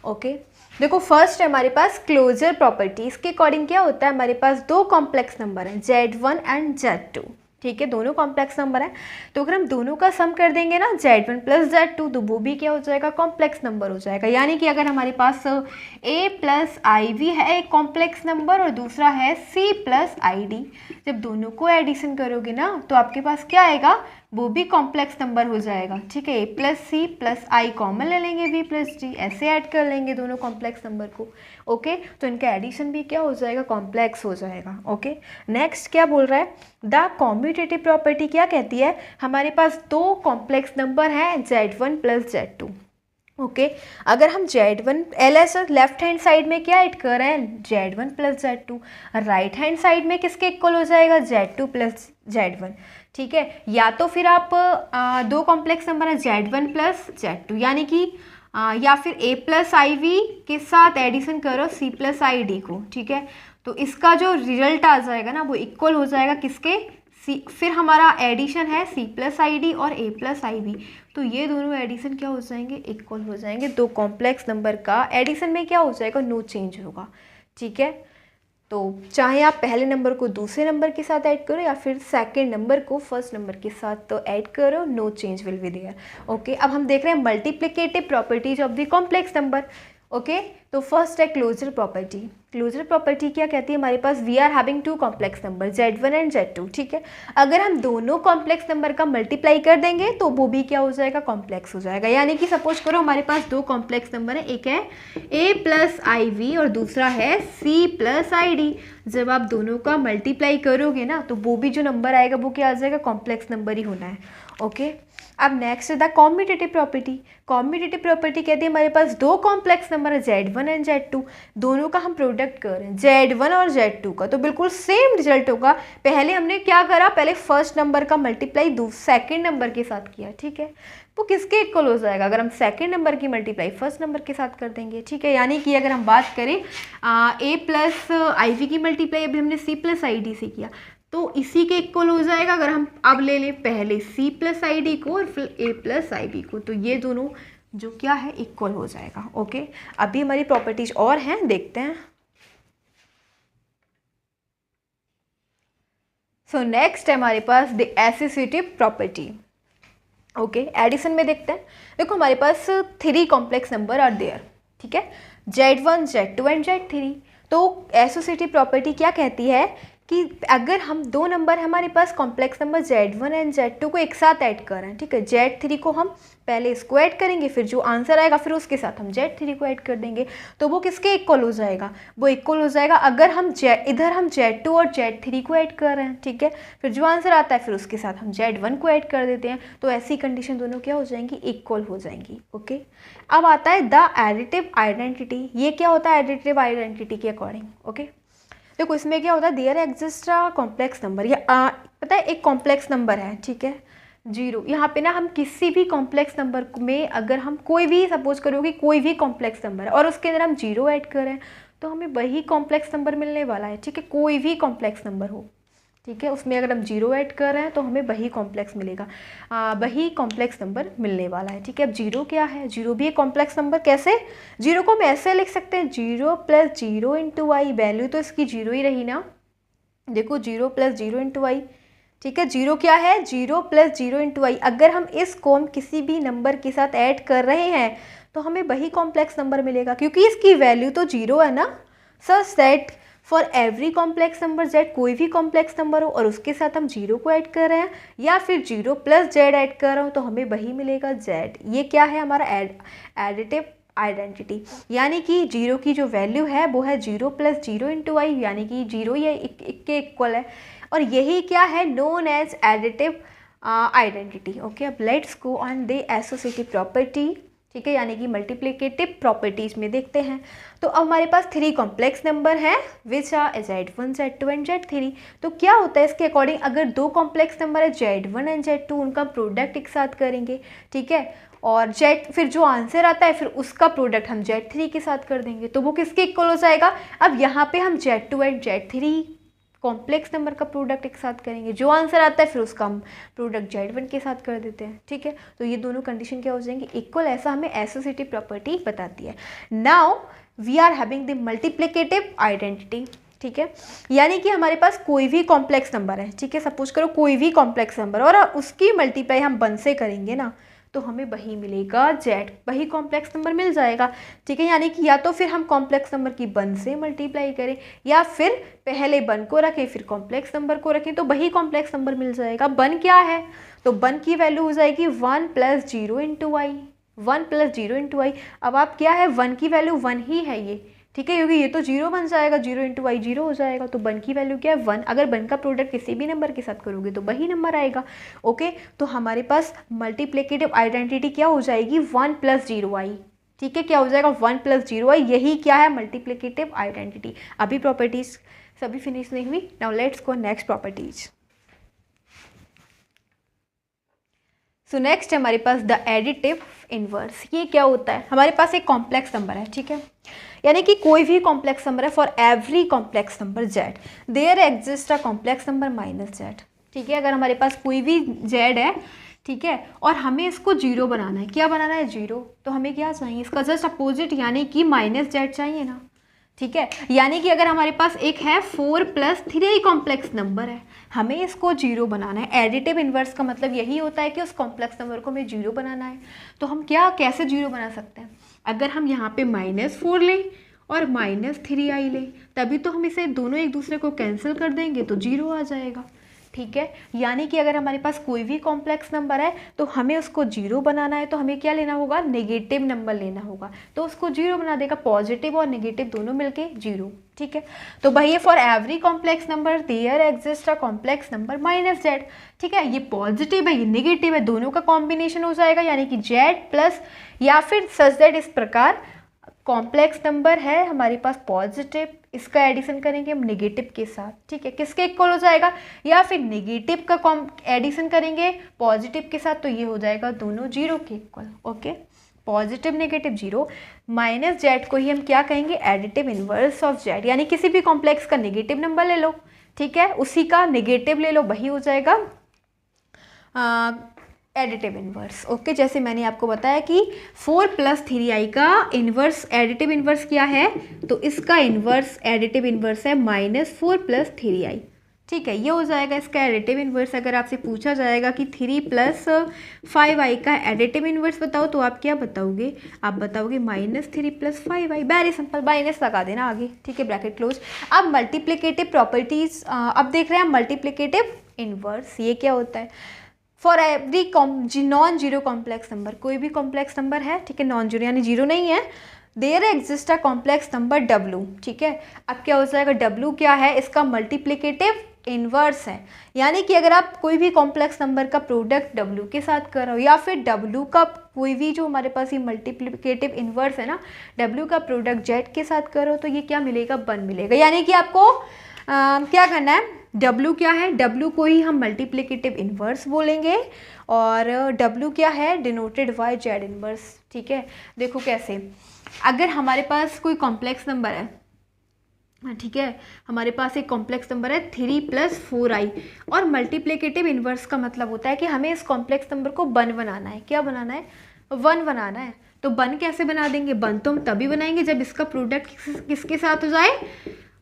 Okay, देखो फर्स्ट है हमारे पास क्लोजर प्रॉपर्टीज के अकॉर्डिंग क्या होता है, हमारे पास दो कॉम्प्लेक्स नंबर हैं Z1 एंड Z2। ठीक है, दोनों कॉम्प्लेक्स नंबर हैं, तो अगर हम दोनों का सम कर देंगे ना Z1 प्लस Z2, तो वो भी क्या हो जाएगा, कॉम्प्लेक्स नंबर हो जाएगा। यानी कि अगर हमारे पास A प्लस आई वी है एक कॉम्प्लेक्स नंबर और दूसरा है C प्लस आई डी, जब दोनों को एडिशन करोगे ना तो आपके पास क्या आएगा, वो भी कॉम्प्लेक्स नंबर हो जाएगा। ठीक है, A plus C plus i common ले लेंगे, V प्लस डी, ऐसे ऐड कर लेंगे दोनों कॉम्प्लेक्स नंबर को। ओके, तो इनका एडिशन भी क्या हो जाएगा, कॉम्प्लेक्स हो जाएगा। ओके, नेक्स्ट क्या बोल रहा है, द कॉम्यूटेटिव प्रॉपर्टी क्या कहती है, हमारे पास दो कॉम्प्लेक्स नंबर हैं Z1 प्लस Z2। ओके, अगर हम Z1 LS left hand side में क्या ऐड कर रहे हैं, Z1 plus Z2, right hand side में किसके इक्वल हो जाएगा, Z2 प्लस Z1। ठीक है, या तो फिर आप दो कॉम्प्लेक्स नंबर है Z1 प्लस Z2, यानी कि या फिर A प्लस आई वी के साथ एडिशन करो C प्लस आई डी को। ठीक है, तो इसका जो रिजल्ट आ जाएगा ना वो इक्वल हो जाएगा किसके, C, फिर हमारा एडिशन है C प्लस आई डी और A प्लस आई वी, तो ये दोनों एडिशन क्या हो जाएंगे, इक्वल हो जाएंगे। दो कॉम्प्लेक्स नंबर का एडिशन में क्या हो जाएगा, नो चेंज होगा। ठीक है, तो चाहे आप पहले नंबर को दूसरे नंबर के साथ ऐड करो या फिर सेकंड नंबर को फर्स्ट नंबर के साथ तो ऐड करो, no change will be there. Okay, अब हम देख रहे हैं multiplicative properties of the complex number. Okay, तो फर्स्ट है क्लोजर प्रॉपर्टी। क्लोजर प्रॉपर्टी क्या कहती है, हमारे पास we are having two complex number Z1 and Z2। ठीक है, अगर हम दोनों कॉम्प्लेक्स नंबर का मल्टीप्लाई कर देंगे तो वो भी क्या हो जाएगा, कॉम्प्लेक्स हो जाएगा। यानी कि सपोज करो हमारे पास दो कॉम्प्लेक्स नंबर है, एक है A प्लस आई वी और दूसरा है C प्लस आई डी। जब आप दोनों का मल्टीप्लाई करोगे ना तो वो भी जो नंबर आएगा वो क्या आ जाएगा, कॉम्प्लेक्स नंबर ही होना है। ओके, अब next the commutative property. Commutative property कहती है हमारे पास दो कॉम्प्लेक्स नंबर है Z1 एंड Z2, दोनों का हम प्रोडक्ट कर रहे हैं Z1 और Z2 का, तो बिल्कुल सेम रिजल्ट होगा। पहले हमने क्या करा, पहले फर्स्ट नंबर का मल्टीप्लाई सेकंड नंबर के साथ किया। ठीक है, वो किसके इक्वल हो जाएगा, अगर हम सेकंड नंबर की मल्टीप्लाई फर्स्ट नंबर के साथ कर देंगे। ठीक है, यानी कि अगर हम बात करें A प्लस आई वी की मल्टीप्लाई अभी हमने C प्लस आई डी से किया, तो इसी के इक्वल हो जाएगा। अगर हम अब ले लें पहले C प्लस आई डी को और फिर A प्लस आई बी को, तो ये दोनों जो क्या है, इक्वल हो जाएगा। ओके, अभी हमारी प्रॉपर्टीज और हैं, देखते हैं। सो नेक्स्ट है हमारे पास the associative property. Okay, addition में देखते हैं। देखो हमारे पास 3 कॉम्प्लेक्स नंबर आर देयर। ठीक है, Z1 Z2 एंड Z3। तो एसोसिएटिव प्रॉपर्टी क्या कहती है कि अगर हम दो नंबर हमारे पास complex number Z1 and Z2 को एक साथ ऐड कर रहे हैं, ठीक है, Z3 को हम पहले इसको ऐड करेंगे, फिर जो आंसर आएगा फिर उसके साथ हम Z3 को ऐड कर देंगे, तो वो किसके इक्वल हो जाएगा, वो इक्वल हो जाएगा अगर हम इधर हम Z2 और Z3 को ऐड कर रहे हैं। ठीक है, फिर जो आंसर आता है फिर उसके साथ हम Z1 को ऐड कर देते हैं, तो ऐसी कंडीशन दोनों क्या हो जाएंगी, इक्वल हो जाएंगी। ओके, अब आता है द एडिटिव आइडेंटिटी। ये क्या होता है एडिटिव आइडेंटिटी के अकॉर्डिंग। ओके, देखो इसमें क्या होता है, there exist a complex number, या पता है एक कॉम्प्लेक्स नंबर है, ठीक है, 0। यहाँ पे ना हम किसी भी कॉम्प्लेक्स नंबर में अगर हम कोई भी सपोज करो कि कोई भी कॉम्प्लेक्स नंबर है और उसके अंदर हम 0 ऐड करें तो हमें वही कॉम्प्लेक्स नंबर मिलने वाला है। ठीक है, कोई भी कॉम्प्लेक्स नंबर हो, ठीक है, उसमें अगर हम 0 ऐड कर रहे हैं तो हमें वही कॉम्प्लेक्स मिलेगा, वही कॉम्प्लेक्स नंबर मिलने वाला है। ठीक है, अब 0 क्या है, 0 भी एक कॉम्प्लेक्स नंबर। कैसे, 0 को हम ऐसे लिख सकते हैं 0 प्लस 0 इंटू आई, वैल्यू तो इसकी 0 ही रही ना। देखो 0 प्लस 0 इंटू आई, ठीक है, 0 क्या है, 0 प्लस 0 इंटू आई। अगर हम इसको हम किसी भी नंबर के साथ ऐड कर रहे हैं तो हमें वही कॉम्प्लेक्स नंबर मिलेगा, क्योंकि इसकी वैल्यू तो 0 है ना। Such that for every complex number Z, कोई भी कॉम्प्लेक्स नंबर हो और उसके साथ हम 0 को ऐड कर रहे हैं या फिर 0 प्लस जेड ऐड कर रहा हूँ, तो हमें वही मिलेगा जेड। ये क्या है हमारा एडिटिव आइडेंटिटी, यानी कि 0 की जो वैल्यू है वो है 0 प्लस 0 इंटू आई, यानी कि 0 ये के इक्वल है, और यही क्या है, known as additive identity. Okay, अब let's go on the associative property, ठीक है, यानी कि मल्टीप्लिकेटिव प्रॉपर्टीज में देखते हैं। तो अब हमारे पास 3 कॉम्प्लेक्स नंबर हैं विच are Z1, Z2 and Z3। तो क्या होता है इसके अकॉर्डिंग, अगर 2 कॉम्प्लेक्स नंबर है Z1 एंड Z2, उनका प्रोडक्ट एक साथ करेंगे, ठीक है, और फिर जो आंसर आता है फिर उसका प्रोडक्ट हम Z3 के साथ कर देंगे, तो वो किसके इक्वल हो जाएगा। अब यहाँ पे हम Z2 and Z3 complex number का प्रोडक्ट एक साथ करेंगे, जो आंसर आता है फिर उसका हम प्रोडक्ट Z1 के साथ कर देते हैं, ठीक है। तो ये दोनों कंडीशन क्या हो जाएंगे, इक्वल, ऐसा हमें एसोसिएटिव प्रॉपर्टी बताती है। Now we are having the multiplicative identity, ठीक है, यानी कि हमारे पास कोई भी कॉम्प्लेक्स नंबर है, ठीक है, सपोज करो कोई भी कॉम्प्लेक्स नंबर और उसकी मल्टीप्लाई हम 1 से करेंगे ना, तो हमें वही मिलेगा जेड, वही कॉम्प्लेक्स नंबर मिल जाएगा, ठीक है। यानी कि या तो फिर हम कॉम्प्लेक्स नंबर की 1 से मल्टीप्लाई करें या फिर पहले 1 को रखें फिर कॉम्प्लेक्स नंबर को रखें, तो वही कॉम्प्लेक्स नंबर मिल जाएगा। 1 क्या है, तो 1 की वैल्यू हो जाएगी 1 प्लस 0 इंटू आई, 1 प्लस 0 इंटू आई। अब आप क्या है, 1 की वैल्यू 1 ही है ये, ठीक है, क्योंकि ये तो 0 बन जाएगा, 0 इंटू आई 0 हो जाएगा, तो 1 की वैल्यू क्या है 1। अगर 1 का प्रोडक्ट किसी भी नंबर के साथ करोगे तो वही नंबर आएगा। ओके, तो हमारे पास मल्टीप्लिकेटिव आइडेंटिटी क्या हो जाएगी 1 प्लस 0 आई, ठीक है, क्या हो जाएगा 1 प्लस 0 आई, यही क्या है मल्टीप्लिकेटिव आइडेंटिटी। अभी प्रॉपर्टीज सभी फिनिश नहीं हुई, now let's go next properties. So next हमारे पास द एडिटिव इनवर्स। ये क्या होता है, हमारे पास एक कॉम्प्लेक्स नंबर है, ठीक है, यानी कि कोई भी कॉम्प्लेक्स नंबर है, for every complex number Z there exist a complex number minus Z, ठीक है। अगर हमारे पास कोई भी जेड है, ठीक है, और हमें इसको 0 बनाना है, क्या बनाना है 0, तो हमें क्या चाहिए, इसका जस्ट अपोजिट यानी कि माइनस जेड चाहिए ना, ठीक है। यानी कि अगर हमारे पास एक है 4 प्लस 3 कॉम्प्लेक्स नंबर है, हमें इसको 0 बनाना है। एडिटिव इन्वर्स का मतलब यही होता है कि उस कॉम्प्लेक्स नंबर को हमें 0 बनाना है। तो हम कैसे 0 बना सकते हैं, अगर हम यहाँ पे -4 लें और -3i लें, तभी तो हम इसे दोनों एक दूसरे को कैंसिल कर देंगे तो 0 आ जाएगा, ठीक है। यानी कि अगर हमारे पास कोई भी कॉम्प्लेक्स नंबर है तो हमें उसको 0 बनाना है, तो हमें क्या लेना होगा, नेगेटिव नंबर लेना होगा, तो उसको 0 बना देगा, पॉजिटिव और नेगेटिव दोनों मिलके 0, ठीक है। तो भैया for every complex number there exist a complex number minus Z, ठीक है, ये पॉजिटिव है ये नेगेटिव है, दोनों का कॉम्बिनेशन हो जाएगा, यानी कि जेड प्लस, या फिर सच दैट इस प्रकार कॉम्प्लेक्स नंबर है हमारे पास पॉजिटिव, इसका एडिशन करेंगे हम नेगेटिव के साथ, ठीक है, किसके इक्वल हो जाएगा, या फिर नेगेटिव का एडिशन करेंगे पॉजिटिव के साथ, तो ये हो जाएगा दोनों 0 के equal. Okay, positive negative 0, minus Z को ही हम क्या कहेंगे, एडिटिव इनवर्स ऑफ जेड, यानी किसी भी कॉम्प्लेक्स का नेगेटिव नंबर ले लो, ठीक है, उसी का नेगेटिव ले लो, वही हो जाएगा एडिटिव इन्वर्स। ओके, जैसे मैंने आपको बताया कि 4 प्लस 3i का इन्वर्स एडिटिव इन्वर्स क्या है, तो इसका इन्वर्स एडिटिव इन्वर्स है -4 प्लस 3i, ठीक है, ये हो जाएगा इसका एडिटिव इन्वर्स। अगर आपसे पूछा जाएगा कि 3 प्लस 5i का एडिटिव इन्वर्स बताओ, तो आप क्या बताओगे, आप बताओगे -3 plus 5i, very simple, minus लगा देना आगे, ठीक है, ब्रैकेट क्लोज। अब मल्टीप्लिकेटिव प्रॉपर्टीज अब देख रहे हैं मल्टीप्लिकेटिव इन्वर्स, ये क्या होता है, for every non zero complex number, कोई भी कॉम्प्लेक्स नंबर है, ठीक है, नॉन जीरो यानी 0 नहीं है, there exist a complex number W, ठीक है। अब क्या हो जाएगा, W क्या है, इसका मल्टीप्लिकेटिव इन्वर्स है, यानी कि अगर आप कोई भी कॉम्प्लेक्स नंबर का प्रोडक्ट W के साथ कर रहे हो, या फिर W का कोई भी जो हमारे पास ये मल्टीप्लिकेटिव इन्वर्स है ना, W का प्रोडक्ट Z के साथ कर रहे हो, तो ये क्या मिलेगा, 1 मिलेगा। यानी कि आपको क्या करना है, W क्या है, W को ही हम मल्टीप्लिकेटिव इन्वर्स बोलेंगे, और W क्या है, डिनोटेड बाय Z इन्वर्स, ठीक है। देखो कैसे, अगर हमारे पास कोई कॉम्प्लेक्स नंबर है, ठीक है, हमारे पास एक कॉम्प्लेक्स नंबर है 3 प्लस 4i, और मल्टीप्लिकेटिव इन्वर्स का मतलब होता है कि हमें इस कॉम्प्लेक्स नंबर को 1 बनाना है, क्या बनाना है, 1 बनाना है। तो 1 कैसे बना देंगे, 1 तो हम तभी बनाएंगे जब इसका प्रोडक्ट किसके साथ हो जाए,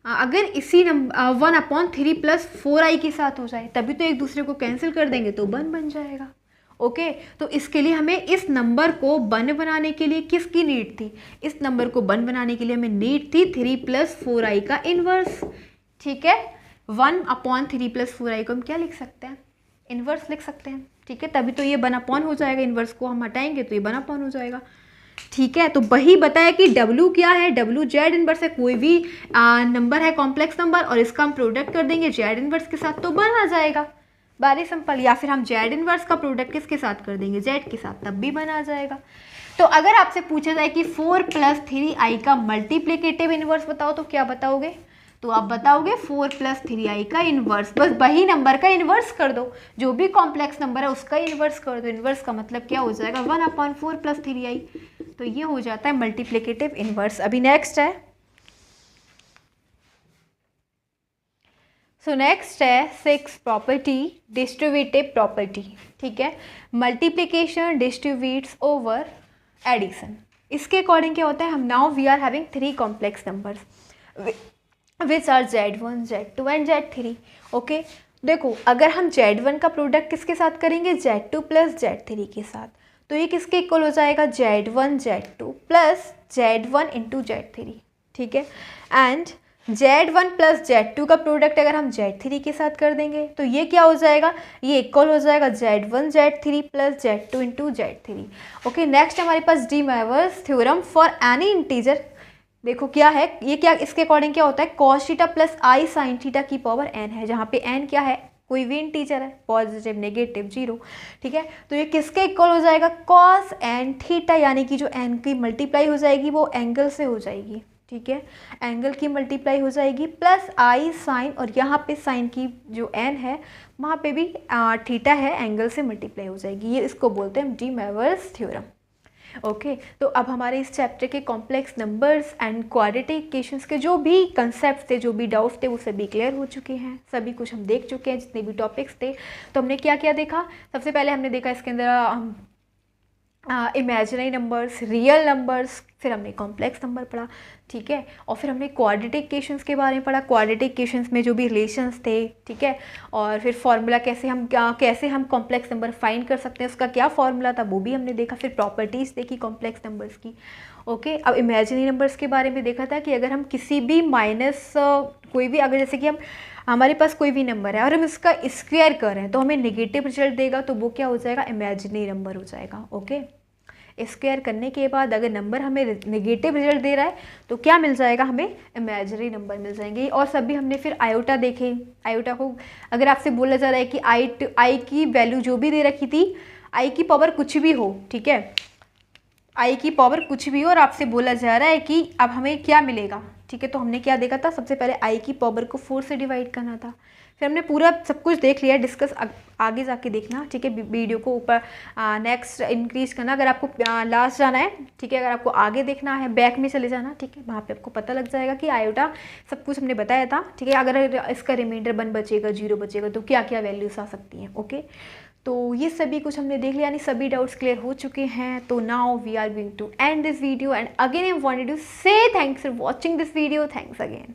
अगर इसी नंबर 1/3 प्लस 4i के साथ हो जाए, तभी तो एक दूसरे को कैंसिल कर देंगे तो 1 बन जाएगा। ओके तो इसके लिए हमें इस नंबर को 1 बनाने के लिए किसकी नीड थी, इस नंबर को 1 बनाने के लिए हमें नीड थी 3 + 4i का इन्वर्स। ठीक है, 1/3 + 4i को हम क्या लिख सकते हैं, इन्वर्स लिख सकते हैं। ठीक है, तभी तो ये 1/, हो जाएगा, इन्वर्स को हम हटाएंगे तो ये 1/, हो जाएगा। ठीक है, तो वही बताया कि W क्या है, W Z इन्वर्स है, कोई भी नंबर है कॉम्प्लेक्स नंबर और इसका हम प्रोडक्ट कर देंगे Z इन्वर्स के साथ तो 1 आ जाएगा, वेरी सिंपल। या फिर हम Z इन्वर्स का प्रोडक्ट किसके साथ कर देंगे, Z के साथ, तब भी 1 आ जाएगा। तो अगर आपसे पूछा जाए कि 4 + 3i का मल्टीप्लिकेटिव इन्वर्स बताओ तो क्या बताओगे, तो आप बताओगे 4 + 3i का इन्वर्स। बस वही नंबर का इन्वर्स कर दो, जो भी कॉम्प्लेक्स नंबर है उसका इन्वर्स कर दो। इन्वर्स का मतलब क्या हो जाएगा, 1/4 + 3i, तो ये हो जाता है मल्टीप्लिकेटिव इन्वर्स। अभी नेक्स्ट है, सो नेक्स्ट है 6 प्रॉपर्टी, डिस्ट्रीब्यूटिव प्रॉपर्टी। ठीक है, मल्टीप्लिकेशन डिस्ट्रीब्यूट्स ओवर एडिशन। इसके अकॉर्डिंग क्या होता है, हम now we are having 3 complex numbers which are Z1, Z2 and Z3। Okay, देखो अगर हम Z1 का प्रोडक्ट किसके साथ करेंगे, Z2 + Z3 के साथ, तो ये किसके इक्वल हो जाएगा, Z1 Z2 + Z1 × Z3। ठीक है, एंड Z1 + Z2 का प्रोडक्ट अगर हम Z3 के साथ कर देंगे तो ये क्या हो जाएगा, ये इक्वल हो जाएगा Z1 Z3 + Z2 × Z3। Okay, next हमारे पास de Moivre's theorem for any integer. देखो क्या है ये, क्या इसके अकॉर्डिंग क्या होता है, cos theta + i sin theta की पावर n है, जहाँ पे n क्या है, कोई भी इंटीजर है, पॉजिटिव नेगेटिव 0। ठीक है, तो ये किसके इक्वल हो जाएगा, cos n थीटा, यानी कि जो n की मल्टीप्लाई हो जाएगी वो एंगल से हो जाएगी। ठीक है, एंगल की मल्टीप्लाई हो जाएगी प्लस i sin, और यहाँ पे साइन की जो n है वहाँ पे भी थीटा है, एंगल से मल्टीप्लाई हो जाएगी। ये इसको बोलते हैं डी मैवर्स थ्योरम। ओके, तो अब हमारे इस चैप्टर के complex numbers and quadratic equations के जो भी कंसेप्ट थे, जो भी डाउट्स थे, वो सभी क्लियर हो चुके हैं, सभी कुछ हम देख चुके हैं, जितने भी टॉपिक्स थे। तो हमने क्या क्या देखा, सबसे पहले हमने देखा इसके अंदर हम इमेजिनरी नंबर्स, रियल नंबर्स, फिर हमने कॉम्प्लेक्स नंबर पढ़ा। ठीक है, और फिर हमने क्वाड्रेटिक इक्वेशंस के बारे में पढ़ा, क्वाड्रेटिक इक्वेशंस में जो भी रिलेशंस थे। ठीक है, और फिर फार्मूला कैसे हम कॉम्प्लेक्स नंबर फाइंड कर सकते हैं, उसका क्या फार्मूला था वो भी हमने देखा। फिर प्रॉपर्टीज़ देखी कॉम्प्लेक्स नंबर्स की। ओके, अब इमेजिनरी नंबर्स के बारे में देखा था कि अगर हम किसी भी माइनस कोई भी, अगर जैसे कि हमारे पास कोई भी नंबर है और हम इसका स्क्वायर कर रहे हैं तो हमें नेगेटिव रिजल्ट देगा, तो वो क्या हो जाएगा, इमेजिनरी नंबर हो जाएगा। ओके, स्क्वायर करने के बाद अगर नंबर हमें नेगेटिव रिजल्ट दे रहा है तो क्या मिल जाएगा, हमें इमेजिनरी नंबर मिल जाएंगे। और सभी हमने फिर आयोटा देखे। आयोटा को अगर आपसे बोला जा रहा है कि आई की वैल्यू जो भी दे रखी थी, आई की पावर कुछ भी हो, ठीक है, आई की पावर कुछ भी हो, और आपसे बोला जा रहा है कि अब हमें क्या मिलेगा। ठीक है, तो हमने क्या देखा था, सबसे पहले आई की पावर को 4 से डिवाइड करना था। फिर हमने पूरा सब कुछ देख लिया, डिस्कस आगे जाके देखना। ठीक है, वीडियो को ऊपर नेक्स्ट इंक्रीज करना, अगर आपको लास्ट जाना है। ठीक है, अगर आपको आगे देखना है बैक में चले जाना। ठीक है, वहाँ पे आपको पता लग जाएगा कि आयोटा सब कुछ हमने बताया था। ठीक है, अगर इसका रिमाइंडर 1 बचेगा, 0 बचेगा, तो क्या क्या वैल्यूज आ सकती हैं। ओके, तो ये सभी कुछ हमने देख लिया, यानी सभी डाउट्स क्लियर हो चुके हैं। तो now we are going to end this video, and again I wanted to say thanks for watching this video. Thanks again.